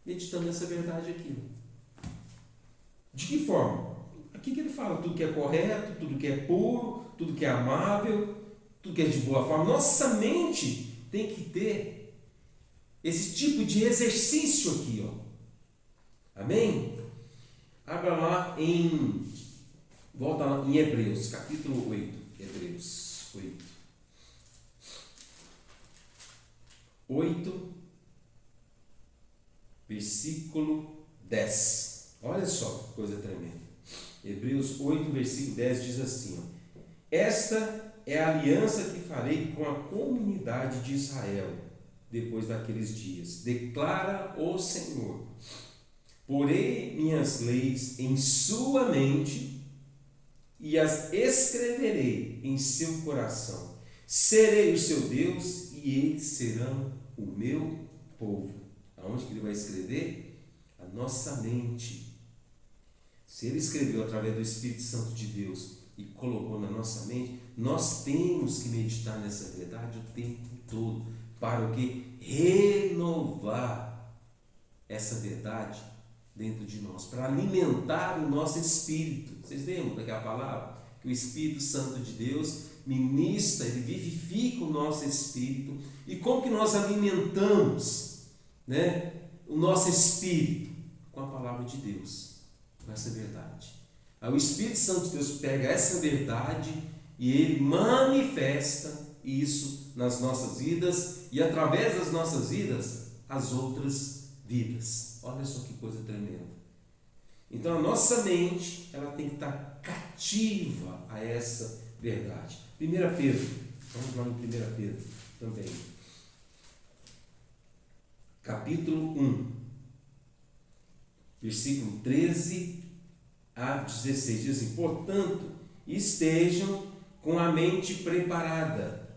meditando nessa verdade aqui. De que forma? Aqui que ele fala tudo que é correto, tudo que é puro, tudo que é amável, tudo que é de boa forma. Nossa mente tem que ter esse tipo de exercício aqui, ó. Amém? Abra lá volta lá em Hebreus, capítulo 8. Hebreus 8. 8, versículo 10. Olha só que coisa tremenda. Hebreus 8, versículo 10 diz assim, ó, esta é a aliança que farei com a comunidade de Israel depois daqueles dias, declara o Senhor. Porei minhas leis em sua mente e as escreverei em seu coração. Serei o seu Deus e eles serão o meu povo. Aonde que ele vai escrever? A nossa mente. Se ele escreveu através do Espírito Santo de Deus e colocou na nossa mente, nós temos que meditar nessa verdade o tempo todo. Para o que? Renovar essa verdade dentro de nós, para alimentar o nosso espírito. Vocês lembram daquela palavra? Que o Espírito Santo de Deus ministra, ele vivifica o nosso espírito. E como que nós alimentamos, né, o nosso espírito? Com a palavra de Deus, com essa verdade. Aí o Espírito Santo de Deus pega essa verdade e ele manifesta isso nas nossas vidas e através das nossas vidas, as outras vidas. Olha só que coisa tremenda. Então a nossa mente, ela tem que estar cativa a essa verdade. 1 Pedro, vamos lá no 1 Pedro também. Capítulo 1, versículo 13 a 16, diz assim: portanto, estejam com a mente preparada,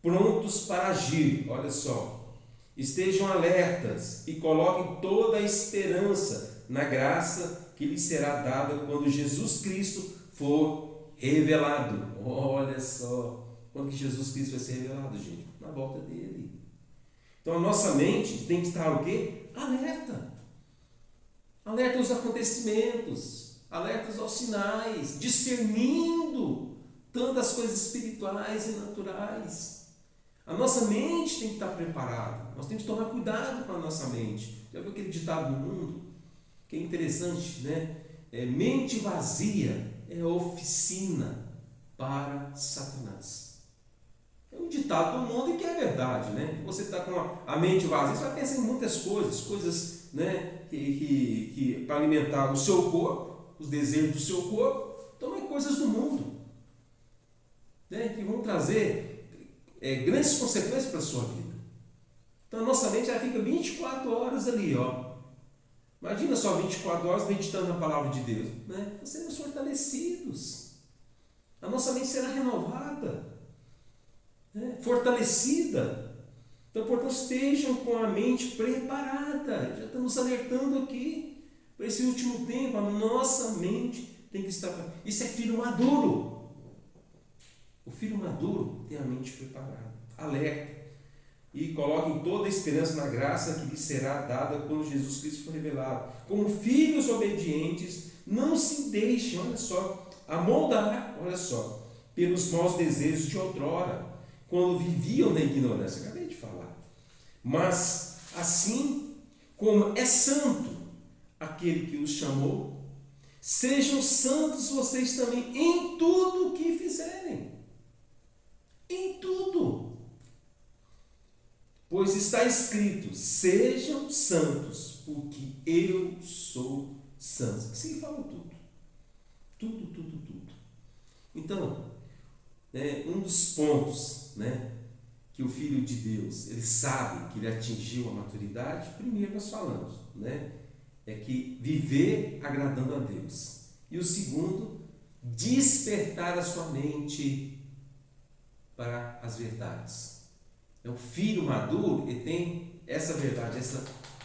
prontos para agir. Olha só, estejam alertas e coloquem toda a esperança na graça que lhes será dada quando Jesus Cristo for revelado. Olha só, quando que Jesus Cristo vai ser revelado, gente? Na volta dele. Então a nossa mente tem que estar o quê? Alerta. Alerta aos acontecimentos, alerta aos sinais, discernindo tantas coisas espirituais e naturais. A nossa mente tem que estar preparada. Nós temos que tomar cuidado com a nossa mente. Já viu aquele ditado no mundo? Que é interessante, né? Mente vazia é oficina para Satanás. É um ditado do mundo e que é verdade, né? Você está com a mente vazia, você vai pensar em muitas coisas, né? Que para alimentar o seu corpo, os desejos do seu corpo, também coisas do mundo, né? Que vão trazer grandes consequências para a sua vida. Então a nossa mente ela fica 24 horas ali, ó. Imagina só 24 horas meditando na palavra de Deus, né? Nós seremos fortalecidos. A nossa mente será renovada, né? Fortalecida. Então, portanto, estejam com a mente preparada. Já estamos alertando aqui para esse último tempo. A nossa mente tem que estar. Isso é filho maduro. O filho maduro tem a mente preparada, alerta. E coloquem toda a esperança na graça que lhes será dada quando Jesus Cristo for revelado. Como filhos obedientes, não se deixem, olha só, amoldar, olha só, pelos maus desejos de outrora, quando viviam na ignorância. Acabei de falar. Mas, assim como é santo aquele que os chamou, sejam santos vocês também em tudo o que fizerem. Em tudo. Pois está escrito: sejam santos, porque eu sou santo. Sim, fala tudo. Tudo. Então, um dos pontos, né, que o Filho de Deus, ele sabe que ele atingiu a maturidade, primeiro nós falamos, né, é que viver agradando a Deus. E o segundo, despertar a sua mente para as verdades. O filho maduro, ele tem essa verdade,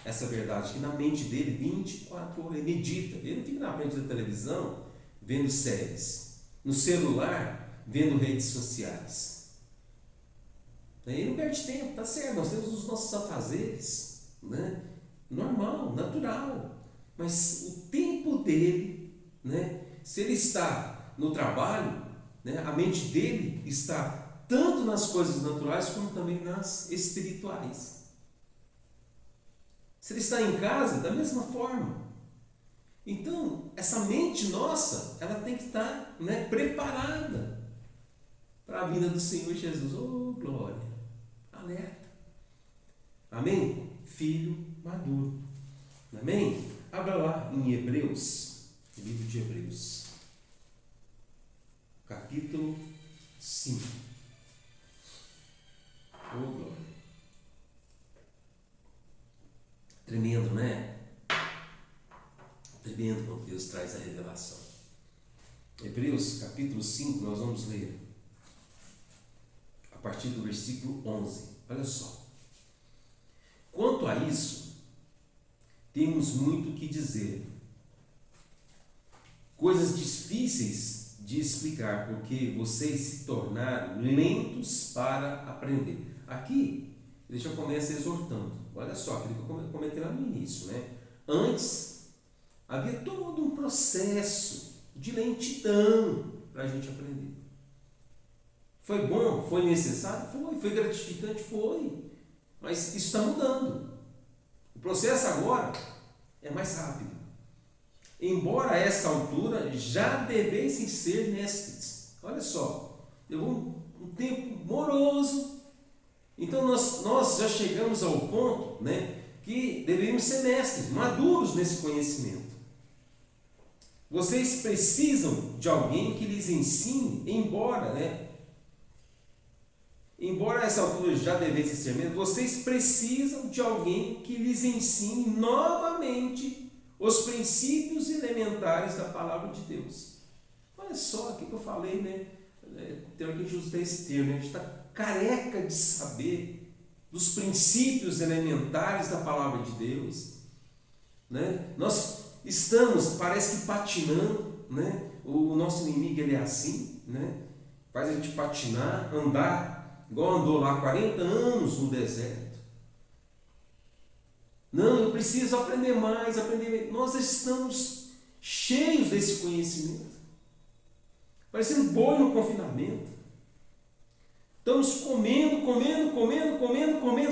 essa verdade que na mente dele 24 horas, ele medita. Ele não fica na frente da televisão vendo séries, no celular vendo redes sociais. Ele não perde tempo, tá certo, nós temos os nossos afazeres, né? Normal, natural, mas o tempo dele, né? Se ele está no trabalho, né? A mente dele está tanto nas coisas naturais como também nas espirituais. Se ele está em casa, da mesma forma. Então, essa mente nossa, ela tem que estar, né, preparada para a vinda do Senhor Jesus. Oh, glória! Alerta. Amém? Filho maduro. Amém? Abra lá em Hebreus, livro de Hebreus, capítulo 5. Oh, glória. Tremendo, né? Tremendo quando Deus traz a revelação. Hebreus capítulo 5, nós vamos ler a partir do versículo 11. Olha só. Quanto a isso, temos muito o que dizer. Coisas difíceis de explicar, porque vocês se tornaram lentos para aprender. Aqui, ele já começa exortando. Olha só, aquilo que eu comentei lá no início, né? Antes, havia todo um processo de lentidão para a gente aprender. Foi bom? Foi necessário? Foi. Foi gratificante? Foi. Mas isso está mudando. O processo agora é mais rápido. Embora a essa altura já devessem ser mestres. Olha só, levou um tempo moroso. Então nós já chegamos ao ponto, né, que deveríamos ser mestres, maduros nesse conhecimento. Vocês precisam de alguém que lhes ensine, embora a essa altura já devessem ser mestres, vocês precisam de alguém que lhes ensine novamente os princípios elementares da palavra de Deus. Olha só o que eu falei, né? Tem alguém que usa esse termo, né? A gente está careca de saber dos princípios elementares da palavra de Deus, né? Nós estamos, parece que patinando, né? O nosso inimigo, ele é assim, né? Faz a gente patinar, andar, igual andou lá 40 anos no deserto. Não, eu preciso aprender mais, aprender. Nós estamos cheios desse conhecimento. Parecendo boi no confinamento. Estamos comendo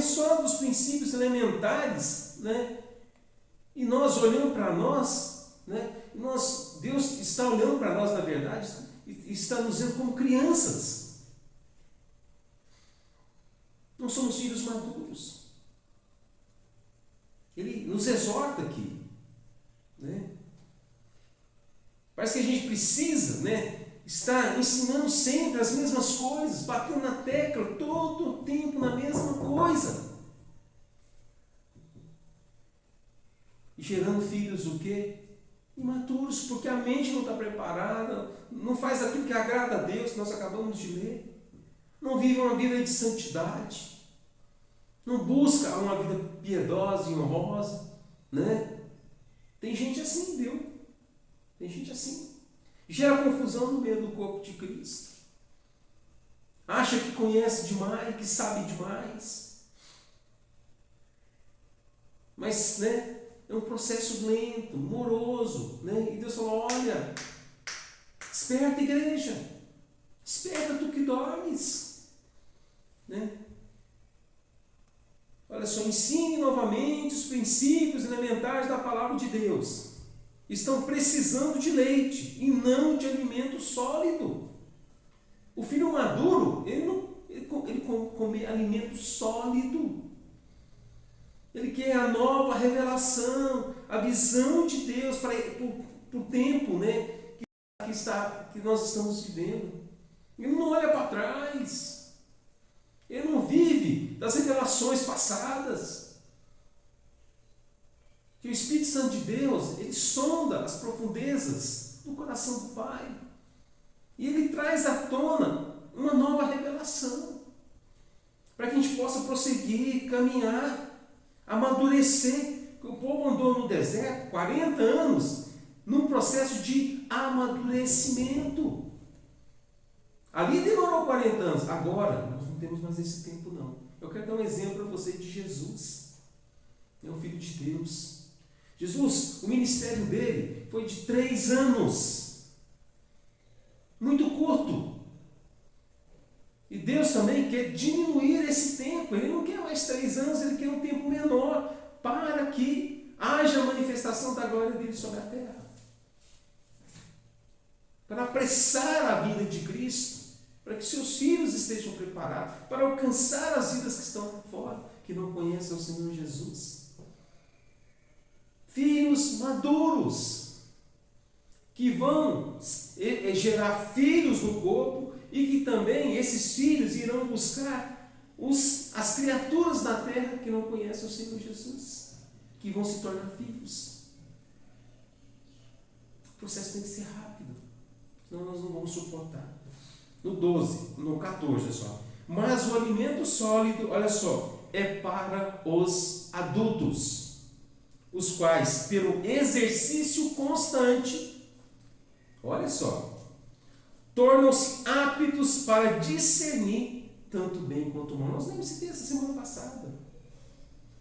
só dos princípios elementares, né? E nós olhando para nós, né? Deus está olhando para nós, na verdade, e está nos vendo como crianças. Não somos filhos maduros. Ele nos exorta aqui, né? Parece que a gente precisa, né, estar ensinando sempre as mesmas coisas, batendo na tecla todo o tempo na mesma coisa. E gerando filhos o quê? Imaturos, porque a mente não está preparada, não faz aquilo que agrada a Deus, que nós acabamos de ler. Não vive uma vida de santidade. Não busca uma vida piedosa e honrosa, né? Tem gente assim, viu? Tem gente assim. Gera confusão no meio do corpo de Cristo. Acha que conhece demais, que sabe demais. Mas, né? É um processo lento, moroso, né? E Deus falou: olha, desperta, igreja. Desperta, tu que dormes, né? Olha só, ensine novamente os princípios elementares da palavra de Deus. Estão precisando de leite e não de alimento sólido. O filho maduro, ele come alimento sólido. Ele quer a nova revelação, a visão de Deus para o tempo, né, que nós estamos vivendo. Ele não olha para trás. Ele não vive das revelações passadas. Que o Espírito Santo de Deus, ele sonda as profundezas do coração do Pai. E ele traz à tona uma nova revelação. Para que a gente possa prosseguir, caminhar, amadurecer. O povo andou no deserto 40 anos num processo de amadurecimento. Ali demorou 40 anos. Agora, nós não temos mais esse tempo, não. Eu quero dar um exemplo para você de Jesus. É o Filho de Deus. Jesus, o ministério dele foi de 3 anos. Muito curto. E Deus também quer diminuir esse tempo. Ele não quer mais 3 anos, ele quer um tempo menor para que haja manifestação da glória dele sobre a terra. Para apressar a vinda de Cristo. Para que seus filhos estejam preparados para alcançar as vidas que estão lá fora, que não conhecem o Senhor Jesus. Filhos maduros, que vão gerar filhos no corpo e que também esses filhos irão buscar as criaturas da terra que não conhecem o Senhor Jesus, que vão se tornar filhos. O processo tem que ser rápido, senão nós não vamos suportar. No 14, olha só. Mas o alimento sólido, olha só, é para os adultos, os quais, pelo exercício constante, olha só, tornam-se aptos para discernir tanto bem quanto mal. Nós lemos esse texto semana passada.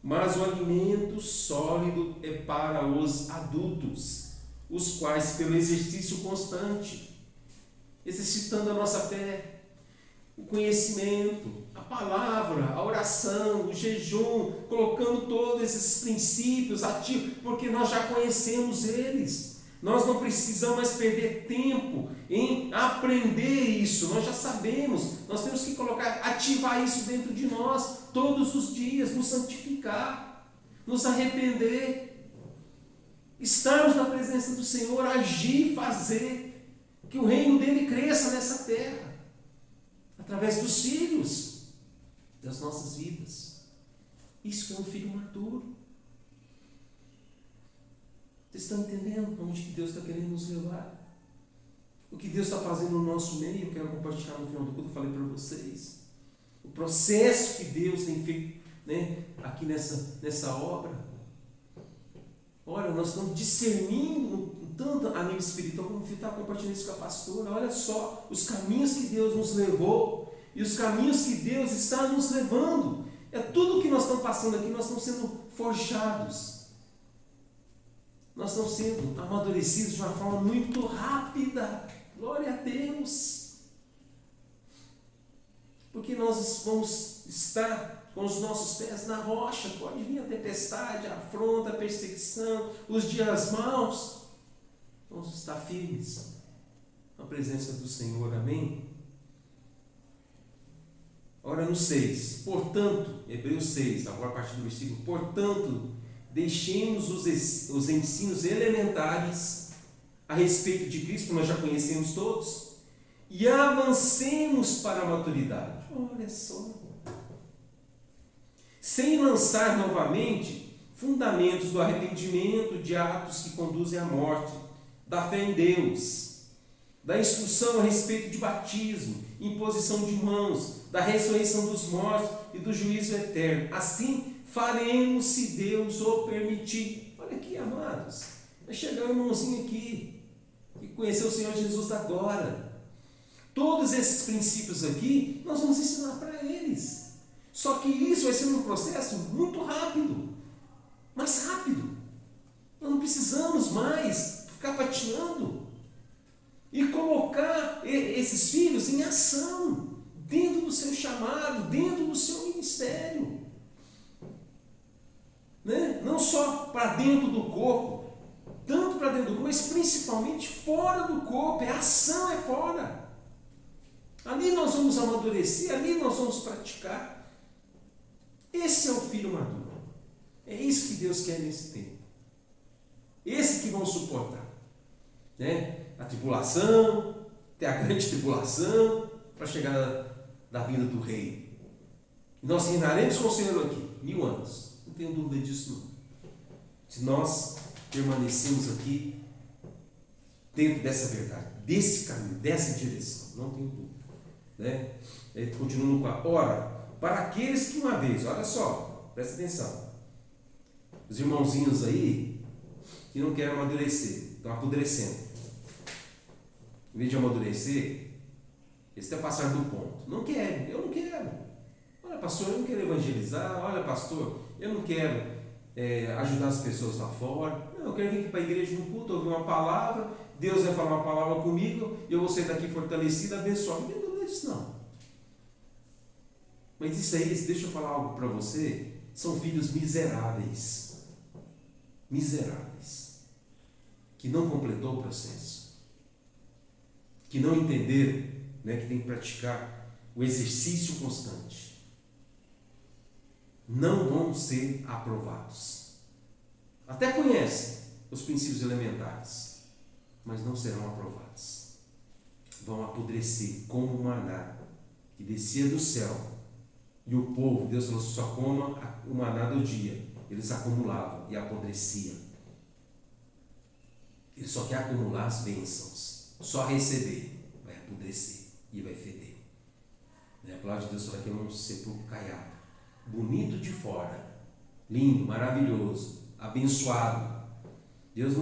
Mas o alimento sólido é para os adultos, os quais, pelo exercício constante, exercitando a nossa fé, o conhecimento, a palavra, a oração, o jejum, colocando todos esses princípios ativos, porque nós já conhecemos eles. Nós não precisamos mais perder tempo em aprender isso, nós já sabemos. Nós temos que ativar isso dentro de nós todos os dias, nos santificar, nos arrepender, estarmos na presença do Senhor, agir, fazer, que o reino dele cresça nessa terra, através dos filhos, das nossas vidas. Isso que é um filho maduro. Vocês estão entendendo onde que Deus está querendo nos levar? O que Deus está fazendo no nosso meio, eu quero compartilhar no final do culto, eu falei para vocês. O processo que Deus tem feito, né, aqui nessa obra. Olha, nós estamos discernindo tanto a nível espiritual, como está compartilhando isso com a pastora. Olha só os caminhos que Deus nos levou e os caminhos que Deus está nos levando. É tudo o que nós estamos passando aqui, nós estamos sendo forjados. Nós estamos sendo amadurecidos de uma forma muito rápida. Glória a Deus. Porque nós vamos estar com os nossos pés na rocha. Pode vir a tempestade, a afronta, a perseguição, os dias maus. Vamos estar firmes na presença do Senhor. Amém? Ora no 6. Portanto, Hebreus 6, agora a partir do versículo. Portanto, deixemos os ensinos elementares a respeito de Cristo, que nós já conhecemos todos, e avancemos para a maturidade. Olha só. Sem lançar novamente fundamentos do arrependimento, de atos que conduzem à morte, da fé em Deus, da instrução a respeito de batismo, imposição de mãos, da ressurreição dos mortos e do juízo eterno. Assim faremos, se Deus o permitir. Olha aqui, amados, vai chegar um irmãozinho aqui que conheceu o Senhor Jesus agora. Todos esses princípios aqui nós vamos ensinar para eles. Só que isso vai ser um processo muito rápido, mais rápido. Nós não precisamos mais ficar patinando e colocar esses filhos em ação dentro do seu chamado, dentro do seu ministério. Né? Não só para dentro do corpo, tanto para dentro do corpo, mas principalmente fora do corpo. A ação é fora. Ali nós vamos amadurecer, ali nós vamos praticar. Esse é o filho maduro. É isso que Deus quer nesse tempo. Esse que vão suportar, né? A tribulação, até a grande tribulação, para chegar da vinda do rei. Nós reinaremos com o Senhor aqui 1000 anos. Não tenho dúvida disso não. Se nós permanecemos aqui dentro dessa verdade, desse caminho, dessa direção, não tenho dúvida. Né? Ele continua com a ora, para aqueles que uma vez, olha só, presta atenção, os irmãozinhos aí que não querem amadurecer, estão apodrecendo. Em vez de amadurecer, eles até passaram do ponto. Não querem, eu não quero. Olha, pastor, eu não quero evangelizar. Olha, pastor, eu não quero ajudar as pessoas lá fora. Não, eu quero vir aqui para a igreja no culto, ouvir uma palavra. Deus vai falar uma palavra comigo e eu vou sair daqui fortalecido, abençoado. Não tem dúvida disso, não. Mas isso aí, deixa eu falar algo para você, são filhos miseráveis. Miseráveis. Que não completou o processo. Que não entenderam, né, que tem que praticar o exercício constante. Não vão ser aprovados. Até conhecem os princípios elementares, mas não serão aprovados. Vão apodrecer como um maná que descia do céu. E o povo, Deus falou, só coma o maná do dia. Eles acumulavam e apodreciam. Ele só quer acumular as bênçãos, só receber, vai apodrecer e vai feder. A palavra de Deus fala que é um sepulcro caiado, bonito de fora, lindo, maravilhoso, abençoado. Deus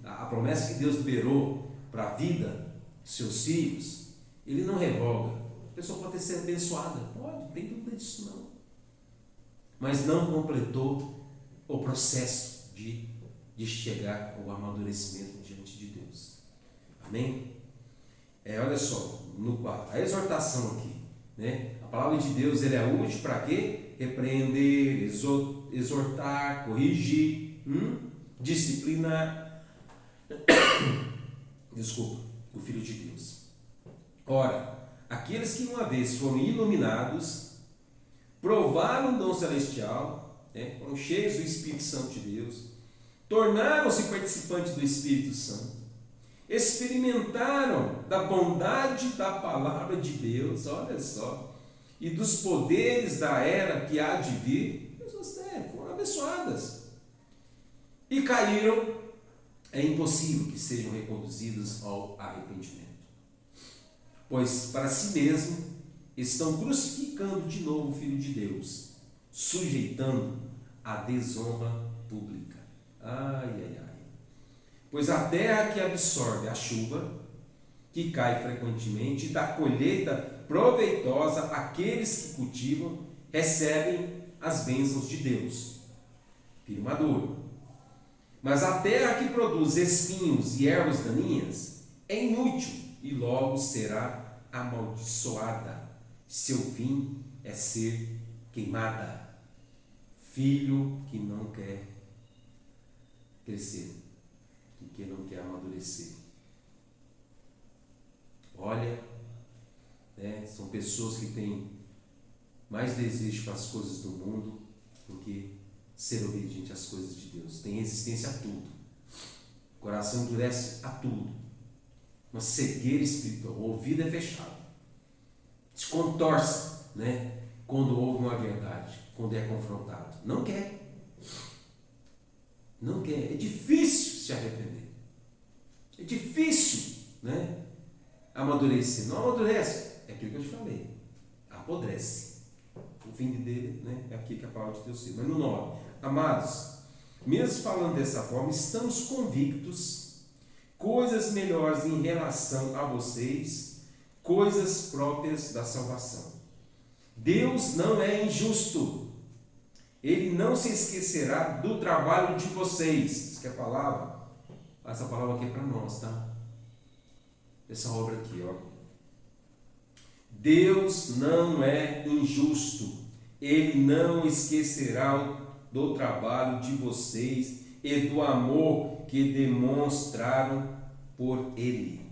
a promessa que Deus liberou para a vida dos seus filhos, Ele não revoga. A pessoa pode ser abençoada, pode, não tem dúvida disso não. Mas não completou o processo de chegar ao amadurecimento diante de Deus. Amém? Olha só, no 4, a exortação aqui, né? A palavra de Deus, ele é útil para quê? Repreender, exortar, corrigir, disciplinar. Desculpa, o Filho de Deus. Ora, aqueles que uma vez foram iluminados, provaram o dom celestial, né? Foram cheios do Espírito Santo de Deus, tornaram-se participantes do Espírito Santo, experimentaram da bondade da palavra de Deus, olha só, e dos poderes da era que há de vir, pessoas foram abençoadas, e caíram. É impossível que sejam reconduzidos ao arrependimento, pois para si mesmo estão crucificando de novo o Filho de Deus, sujeitando a desonra pública. Ai, ai, ai. Pois a terra que absorve a chuva, que cai frequentemente, dá colheita proveitosa àqueles que cultivam, recebem as bênçãos de Deus, filho maduro. Mas a terra que produz espinhos e ervas daninhas é inútil e logo será amaldiçoada. Seu fim é ser queimada. Filho que não quer crescer, que não quer amadurecer. Olha, são pessoas que têm mais desejo para as coisas do mundo do que ser obediente às coisas de Deus. Tem resistência a tudo. O coração endurece a tudo. Uma cegueira espiritual. O ouvido é fechado. Se contorce, quando ouve uma verdade, quando é confrontado. Não quer. Não quer. É difícil se arrepender. É difícil, amadurecer. Não amadurece. É aquilo que eu te falei. Apodrece. O fim dele, é aqui que a palavra de Deus diz. Mas no 9. Amados, mesmo falando dessa forma, estamos convictos coisas melhores em relação a vocês, coisas próprias da salvação. Deus não é injusto. Ele não se esquecerá do trabalho de vocês. Isso que é a palavra. Essa palavra aqui é para nós, tá? Essa obra aqui, ó. Deus não é injusto. Ele não esquecerá do trabalho de vocês e do amor que demonstraram por Ele.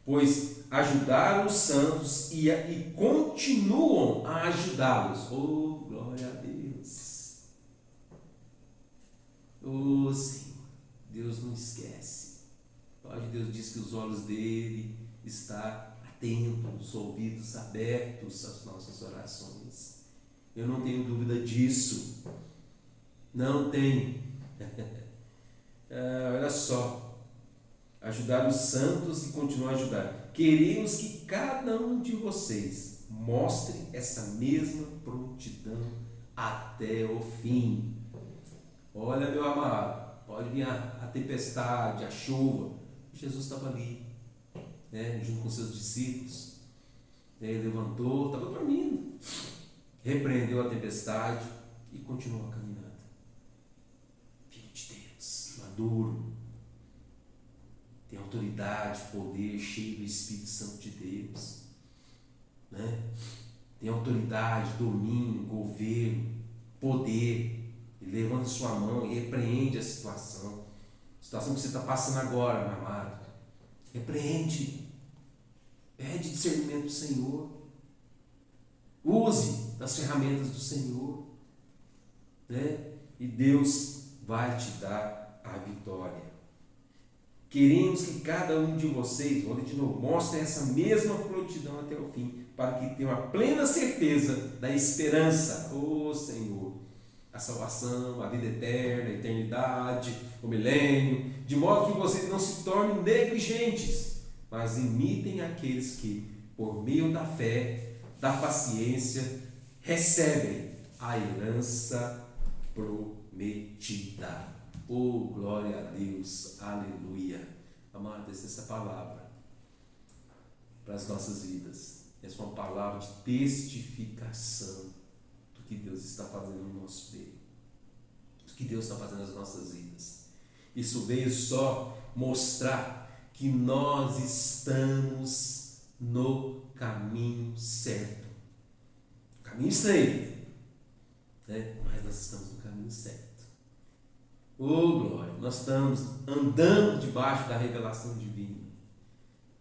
Pois ajudaram os santos e continuam a ajudá-los. Oh, glória a Deus! Oh, Senhor, Deus não esquece. A palavra de Deus diz que os olhos dele estão atentos, os ouvidos abertos às nossas orações. Eu não tenho dúvida disso. Não tenho. Olha só. Ajudar os santos e continuar a ajudar. Queremos que cada um de vocês mostre essa mesma prontidão até o fim. Olha, meu amado, pode vir a tempestade, a chuva. Jesus estava ali, junto com seus discípulos. Ele levantou, estava dormindo. Repreendeu a tempestade e continuou a caminhada. Filho de Deus, maduro, tem autoridade, poder, cheio do Espírito Santo de Deus, tem autoridade, domínio, governo, poder. Ele levanta sua mão e repreende a situação que você está passando agora, meu amado. Repreende, pede discernimento do Senhor. Use das ferramentas do Senhor, e Deus vai te dar a vitória. Queremos que cada um de vocês, vou ler de novo, mostre essa mesma prontidão até o fim, para que tenham a plena certeza da esperança, Senhor, a salvação, a vida eterna, a eternidade, o milênio, de modo que vocês não se tornem negligentes, mas imitem aqueles que, por meio da fé, da paciência, recebem a herança prometida. Glória a Deus, aleluia. Amados, essa palavra para as nossas vidas, essa é uma palavra de testificação do que Deus está fazendo no nosso meio, do que Deus está fazendo nas nossas vidas. Isso veio só mostrar que nós estamos no caminho certo, caminho estreito, né? Mas nós estamos no caminho certo. Glória, nós estamos andando debaixo da revelação divina.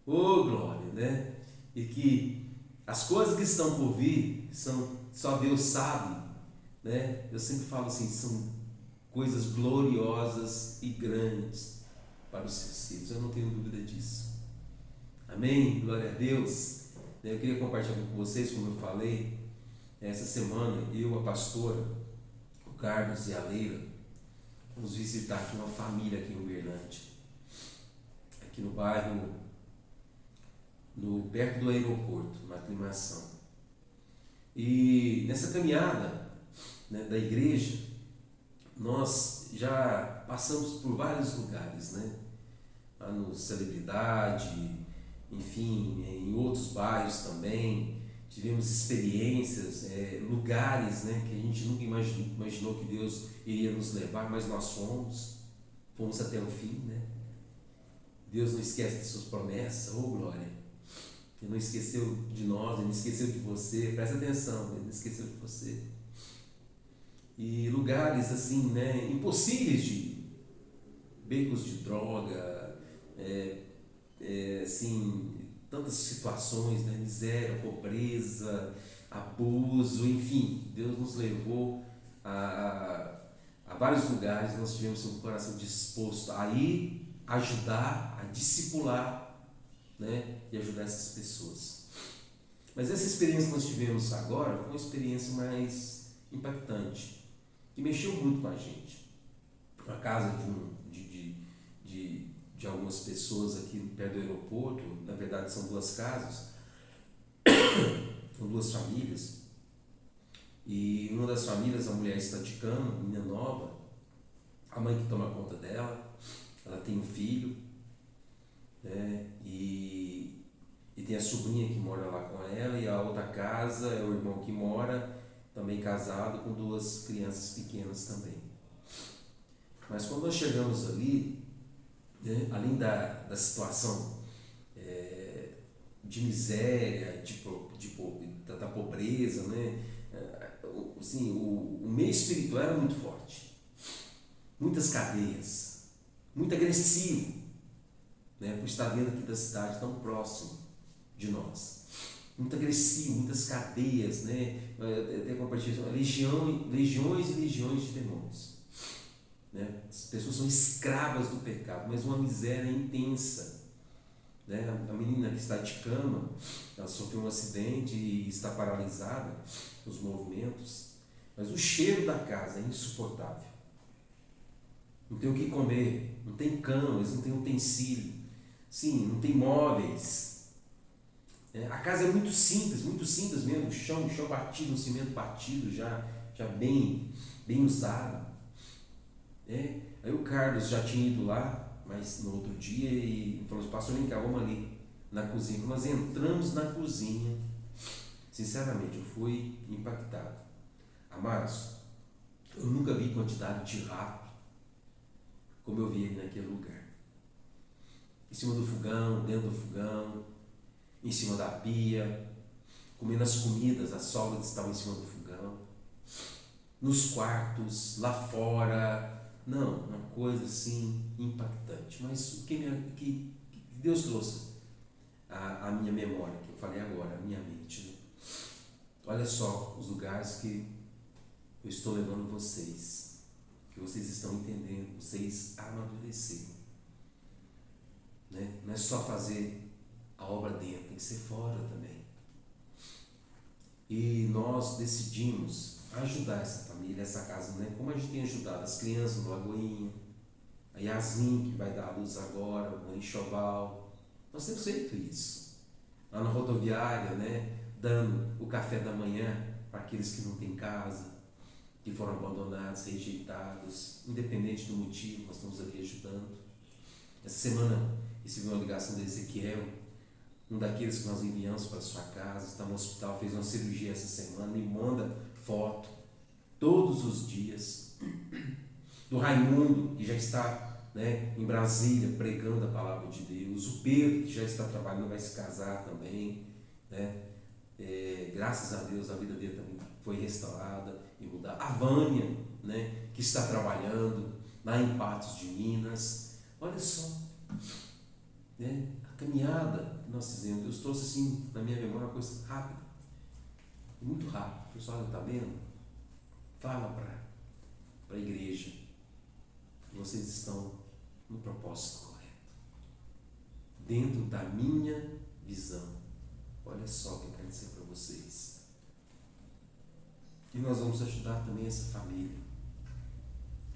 Glória, né? E que as coisas que estão por vir, só Deus sabe, né? Eu sempre falo assim, são coisas gloriosas e grandes para os seus filhos, eu não tenho dúvida disso. Amém? Glória a Deus. Eu queria compartilhar com vocês, como eu falei, essa semana, eu, a pastora, o Carlos e a Leila, vamos visitar aqui uma família aqui em Uberlândia, aqui no bairro, perto do aeroporto, na Aclimação. E nessa caminhada, né, da igreja, nós já passamos por vários lugares, né? Lá no Celebridade, enfim, em outros bairros também. Tivemos experiências, lugares, né, que a gente nunca imaginou que Deus iria nos levar, mas nós fomos até o fim, né? Deus não esquece de suas promessas, glória. Ele não esqueceu de nós, Ele não esqueceu de você, presta atenção, Ele não esqueceu de você. E lugares assim, né, impossíveis de ir, becos de droga, assim, tantas situações, né? Miséria, pobreza, abuso, enfim, Deus nos levou a vários lugares. Nós tivemos um coração disposto a ir, ajudar, a discipular, né? E ajudar essas pessoas. Mas essa experiência que nós tivemos agora foi uma experiência mais impactante, que mexeu muito com a gente. A casa de algumas pessoas aqui perto do aeroporto, na verdade são duas casas, são duas famílias, e uma das famílias, a mulher está de cama, menina nova, a mãe que toma conta dela, ela tem um filho, né? E tem a sobrinha que mora lá com ela, e a outra casa é o irmão que mora, também casado, com duas crianças pequenas também. Mas quando nós chegamos ali, né, além da situação de miséria, da pobreza, né, assim, o meio espiritual era muito forte, muitas cadeias, muito agressivo, né, por estar dentro aqui da cidade, tão próximo de nós, muito agressivo, muitas cadeias, né, até compartilhar, legiões e legiões de demônios. Né? As pessoas são escravas do pecado, mas uma miséria intensa. Né? A menina que está de cama, ela sofreu um acidente e está paralisada nos movimentos, mas o cheiro da casa é insuportável. Não tem o que comer, não tem cama, eles não têm utensílio, sim, não tem móveis. A casa é muito simples mesmo, o chão batido, o cimento batido, já bem usado. Aí o Carlos já tinha ido lá, mas no outro dia, e falou assim: pastor, vem cá, vamos ali na cozinha. Quando nós entramos na cozinha, sinceramente, eu fui impactado. Amados, eu nunca vi quantidade de rato como eu vi naquele lugar. Em cima do fogão, dentro do fogão, em cima da pia, comendo as comidas, as sobras estavam em cima do fogão, nos quartos, lá fora. Não, uma coisa assim impactante. Mas o que Deus trouxe à minha memória, que eu falei agora, à minha mente, né? Olha só os lugares que eu estou levando vocês, que vocês estão entendendo, vocês amadureceram. né? Não é só fazer a obra dentro, tem que ser fora também. E nós decidimos ajudar essa família, essa casa, né? Como a gente tem ajudado as crianças no Lagoinha, a Yasmin, que vai dar a luz agora, o enxoval. Nós temos feito isso. Lá na rodoviária, né? Dando o café da manhã para aqueles que não têm casa, que foram abandonados, rejeitados, independente do motivo, nós estamos ali ajudando. Essa semana recebi uma ligação de Ezequiel, um daqueles que nós enviamos para a sua casa, está no hospital, fez uma cirurgia essa semana, me manda foto todos os dias. Do Raimundo, que já está, né, em Brasília pregando a palavra de Deus. O Pedro, que já está trabalhando, vai se casar também, né? Graças a Deus a vida dele também foi restaurada e mudada. A Vânia, né, que está trabalhando lá em Patos de Minas. Olha só, né, a caminhada que nós fizemos. Deus trouxe assim na minha memória uma coisa rápida, muito rápida. O pessoal está vendo? Fala para a igreja que vocês estão no propósito correto, dentro da minha visão. Olha só o que eu quero dizer para vocês. E nós vamos ajudar também essa família.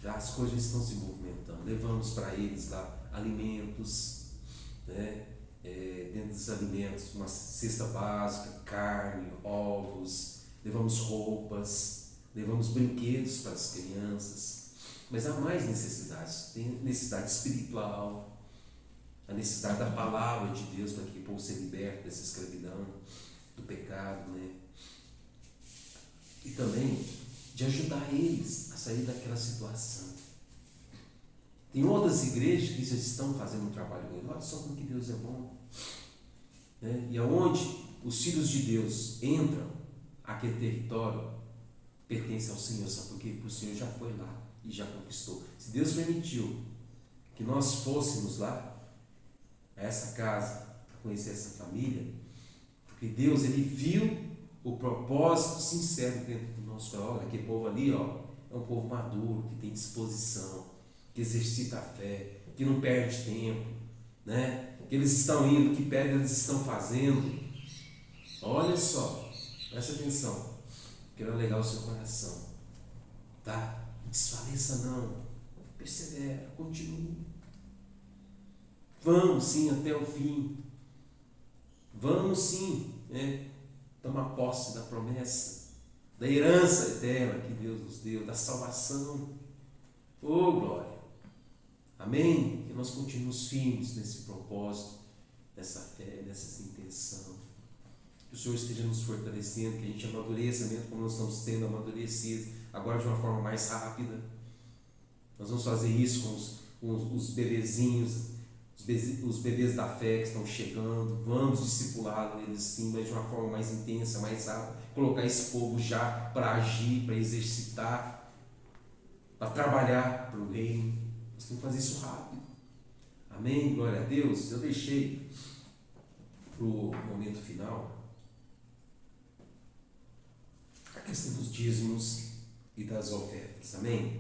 Já as coisas estão se movimentando. Levamos para eles lá alimentos, né? Dentro dos alimentos, uma cesta básica, carne, ovos, levamos roupas, levamos brinquedos para as crianças. Mas há mais necessidades. Tem necessidade espiritual, a necessidade da palavra de Deus para que o povo seja liberto dessa escravidão, do pecado, né? E também de ajudar eles a sair daquela situação. Tem outras igrejas que já estão fazendo um trabalho com ele. Olha só como que Deus é bom, né? E aonde os filhos de Deus entram, aquele território pertence ao Senhor, sabe por quê? Porque o Senhor já foi lá e já conquistou. Se Deus permitiu que nós fôssemos lá, a essa casa, para conhecer essa família, porque Deus, ele viu o propósito sincero dentro do nosso coração. Olha, aquele povo ali, ó, é um povo maduro, que tem disposição, que exercita a fé, que não perde tempo, né? Que eles estão indo, que pedem, eles estão fazendo. Olha só, presta atenção, quero alegar o seu coração, tá? Não desfaleça não, persevera, continue. Vamos sim até o fim. Vamos sim, né, tomar posse da promessa, da herança eterna que Deus nos deu, da salvação. Oh, glória! Amém? Que nós continuemos firmes nesse propósito, nessa fé, nessa intenção. Que o Senhor esteja nos fortalecendo, que a gente amadureça mesmo como nós estamos sendo amadurecidos, agora de uma forma mais rápida. Nós vamos fazer isso com os bebezinhos, os bebês da fé que estão chegando. Vamos discipular eles sim, mas de uma forma mais intensa, mais rápida. Colocar esse povo já para agir, para exercitar, para trabalhar para o reino. Nós temos que fazer isso rápido. Amém? Glória a Deus. Eu deixei para o momento final a questão dos dízimos e das ofertas. Amém?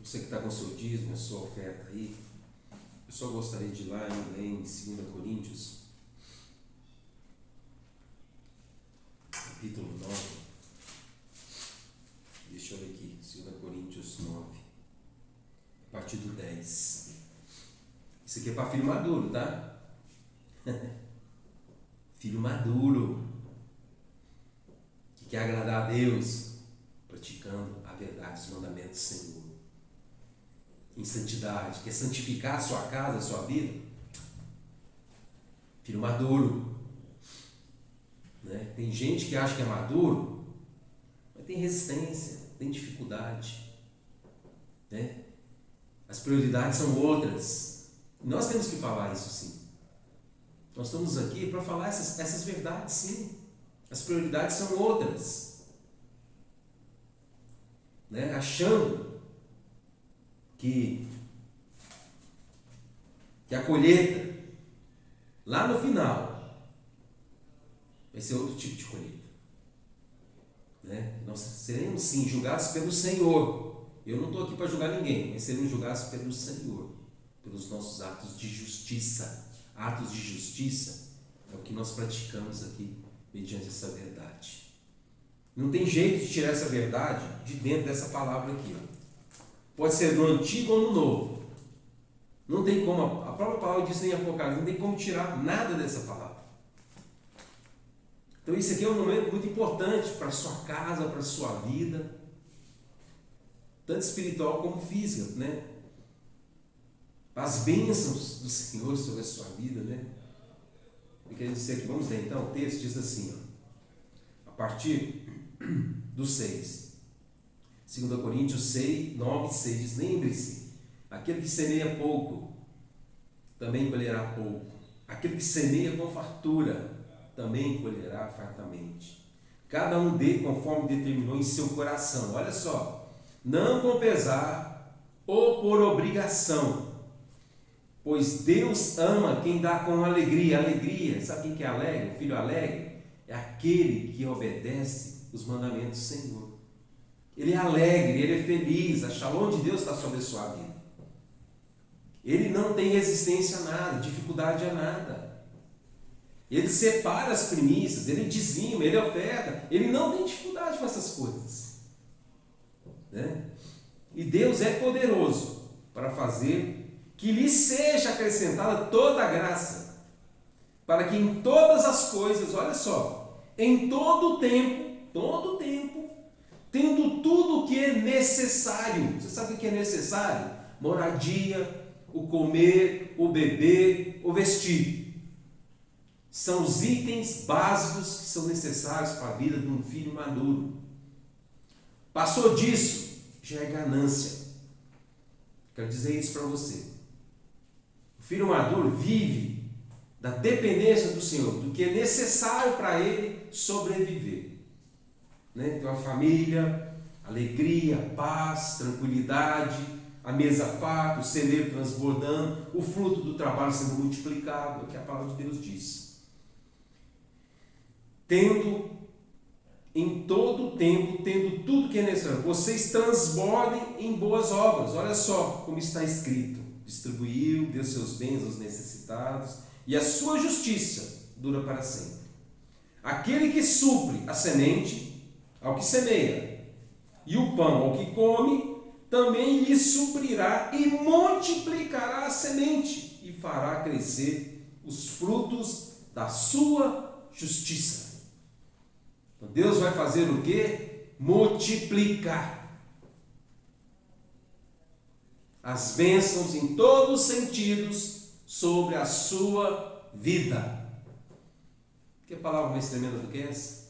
Você que está com o seu dízimo, a sua oferta aí, eu só gostaria de ir lá em 2 Coríntios, capítulo 9. Deixa eu ler aqui, 2 Coríntios 9, a partir do 10. Isso aqui é para filho maduro, tá? Filho maduro, que quer agradar a Deus, praticando a verdade, os mandamentos do Senhor, em santidade, quer santificar a sua casa, a sua vida. Filho maduro, né? Tem gente que acha que é maduro, mas tem resistência, tem dificuldade, né? As prioridades são outras. Nós temos que falar isso sim. Nós estamos aqui para falar essas verdades sim. As prioridades são outras, né? Achando que a colheita lá no final vai ser outro tipo de colheita, né? Nós seremos sim julgados pelo Senhor. Eu não estou aqui para julgar ninguém, mas seremos julgados pelo Senhor, pelos nossos atos de justiça. Atos de justiça é o que nós praticamos aqui mediante essa verdade. Não tem jeito de tirar essa verdade de dentro dessa palavra aqui. Pode ser no Antigo ou no Novo. Não tem como, a própria palavra diz em Apocalipse, não tem como tirar nada dessa palavra. Então isso aqui é um momento muito importante para a sua casa, para a sua vida, tanto espiritual como física, né? As bênçãos do Senhor sobre a sua vida, né? Eu quero dizer aqui, vamos ler então, o texto diz assim, ó, a partir do 6. 2 Coríntios 6, 9, 6 diz: lembre-se, aquele que semeia pouco, também colherá pouco. Aquele que semeia com fartura, também colherá fartamente. Cada um dê conforme determinou em seu coração. Olha só, não com pesar ou por obrigação, pois Deus ama quem dá com alegria. Alegria, sabe quem que é alegre? O filho alegre é aquele que obedece os mandamentos do Senhor. Ele é alegre, ele é feliz, a shalom de Deus está sobre a sua vida. Ele não tem resistência a nada, dificuldade a nada. Ele separa as primícias, ele dizima, ele oferta, ele não tem dificuldade com essas coisas, né? E Deus é poderoso para fazer que lhe seja acrescentada toda a graça, para que em todas as coisas, olha só, em todo tempo, tendo tudo o que é necessário. Você sabe o que é necessário? Moradia, o comer, o beber, o vestir. São os itens básicos que são necessários para a vida de um filho maduro. Passou disso, já é ganância. Quero dizer isso para você. O filho maduro vive da dependência do Senhor, do que é necessário para ele sobreviver. Né? Então a família, alegria, paz, tranquilidade, a mesa farta, o celeiro transbordando, o fruto do trabalho sendo multiplicado, é o que a palavra de Deus diz. Tendo em todo o tempo, tendo tudo que é necessário, vocês transbordem em boas obras. Olha só como está escrito: distribuiu, deu seus bens aos necessitados, e a sua justiça dura para sempre. Aquele que supre a semente ao que semeia, e o pão ao que come, também lhe suprirá e multiplicará a semente, e fará crescer os frutos da sua justiça. Então Deus vai fazer o quê? Multiplicar as bênçãos em todos os sentidos sobre a sua vida. Que palavra mais tremenda do que essa?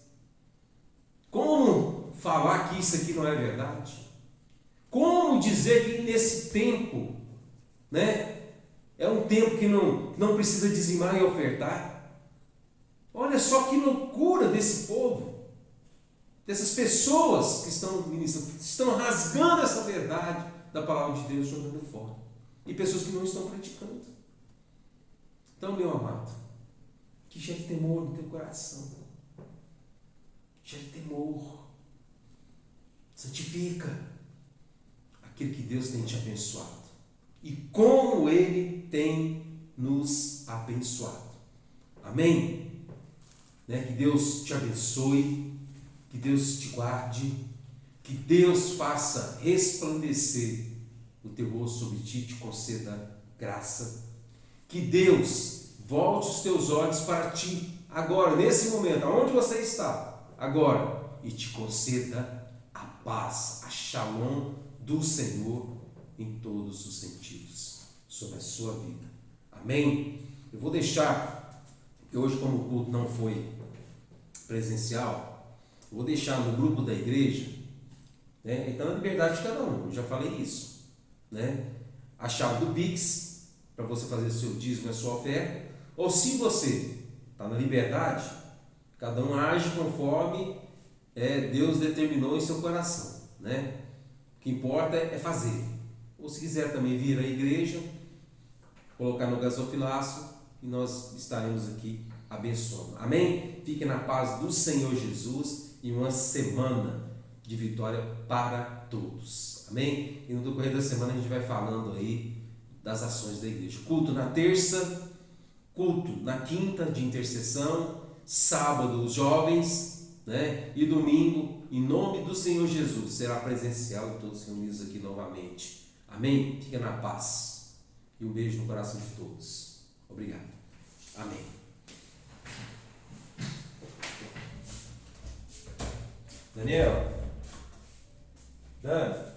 Como falar que isso aqui não é verdade? Como dizer que nesse tempo, né, é um tempo que não precisa dizimar e ofertar? Olha só que loucura desse povo, dessas pessoas que estão ministrando, estão rasgando essa verdade da palavra de Deus, jogando fora. E pessoas que não estão praticando. Então, meu amado, que gere temor no teu coração. Gere temor. Santifica aquilo que Deus tem te abençoado. E como Ele tem nos abençoado. Amém? Né? Que Deus te abençoe, que Deus te guarde, que Deus faça resplandecer o teu rosto sobre ti, te conceda graça. Que Deus volte os teus olhos para ti, agora, nesse momento, aonde você está, agora, e te conceda a paz, a shalom do Senhor em todos os sentidos, sobre a sua vida. Amém? Eu vou deixar, que hoje como o culto não foi presencial, eu vou deixar no grupo da igreja, né? Então a liberdade de cada um, eu já falei isso, né? A chave do Pix, para você fazer o seu dízimo e a sua oferta, ou se você está na liberdade, cada um age conforme Deus determinou em seu coração, né? O que importa é fazer. Ou se quiser também vir à igreja, colocar no gasofilaço, e nós estaremos aqui abençoando. Amém? Fique na paz do Senhor Jesus e uma semana de vitória para todos. Amém? E no decorrer da semana a gente vai falando aí das ações da igreja. Culto na terça, culto na quinta de intercessão, sábado os jovens, né? E domingo, em nome do Senhor Jesus, será presencial e todos reunidos aqui novamente. Amém? Fica na paz. E um beijo no coração de todos. Obrigado. Amém. Daniel, Dani.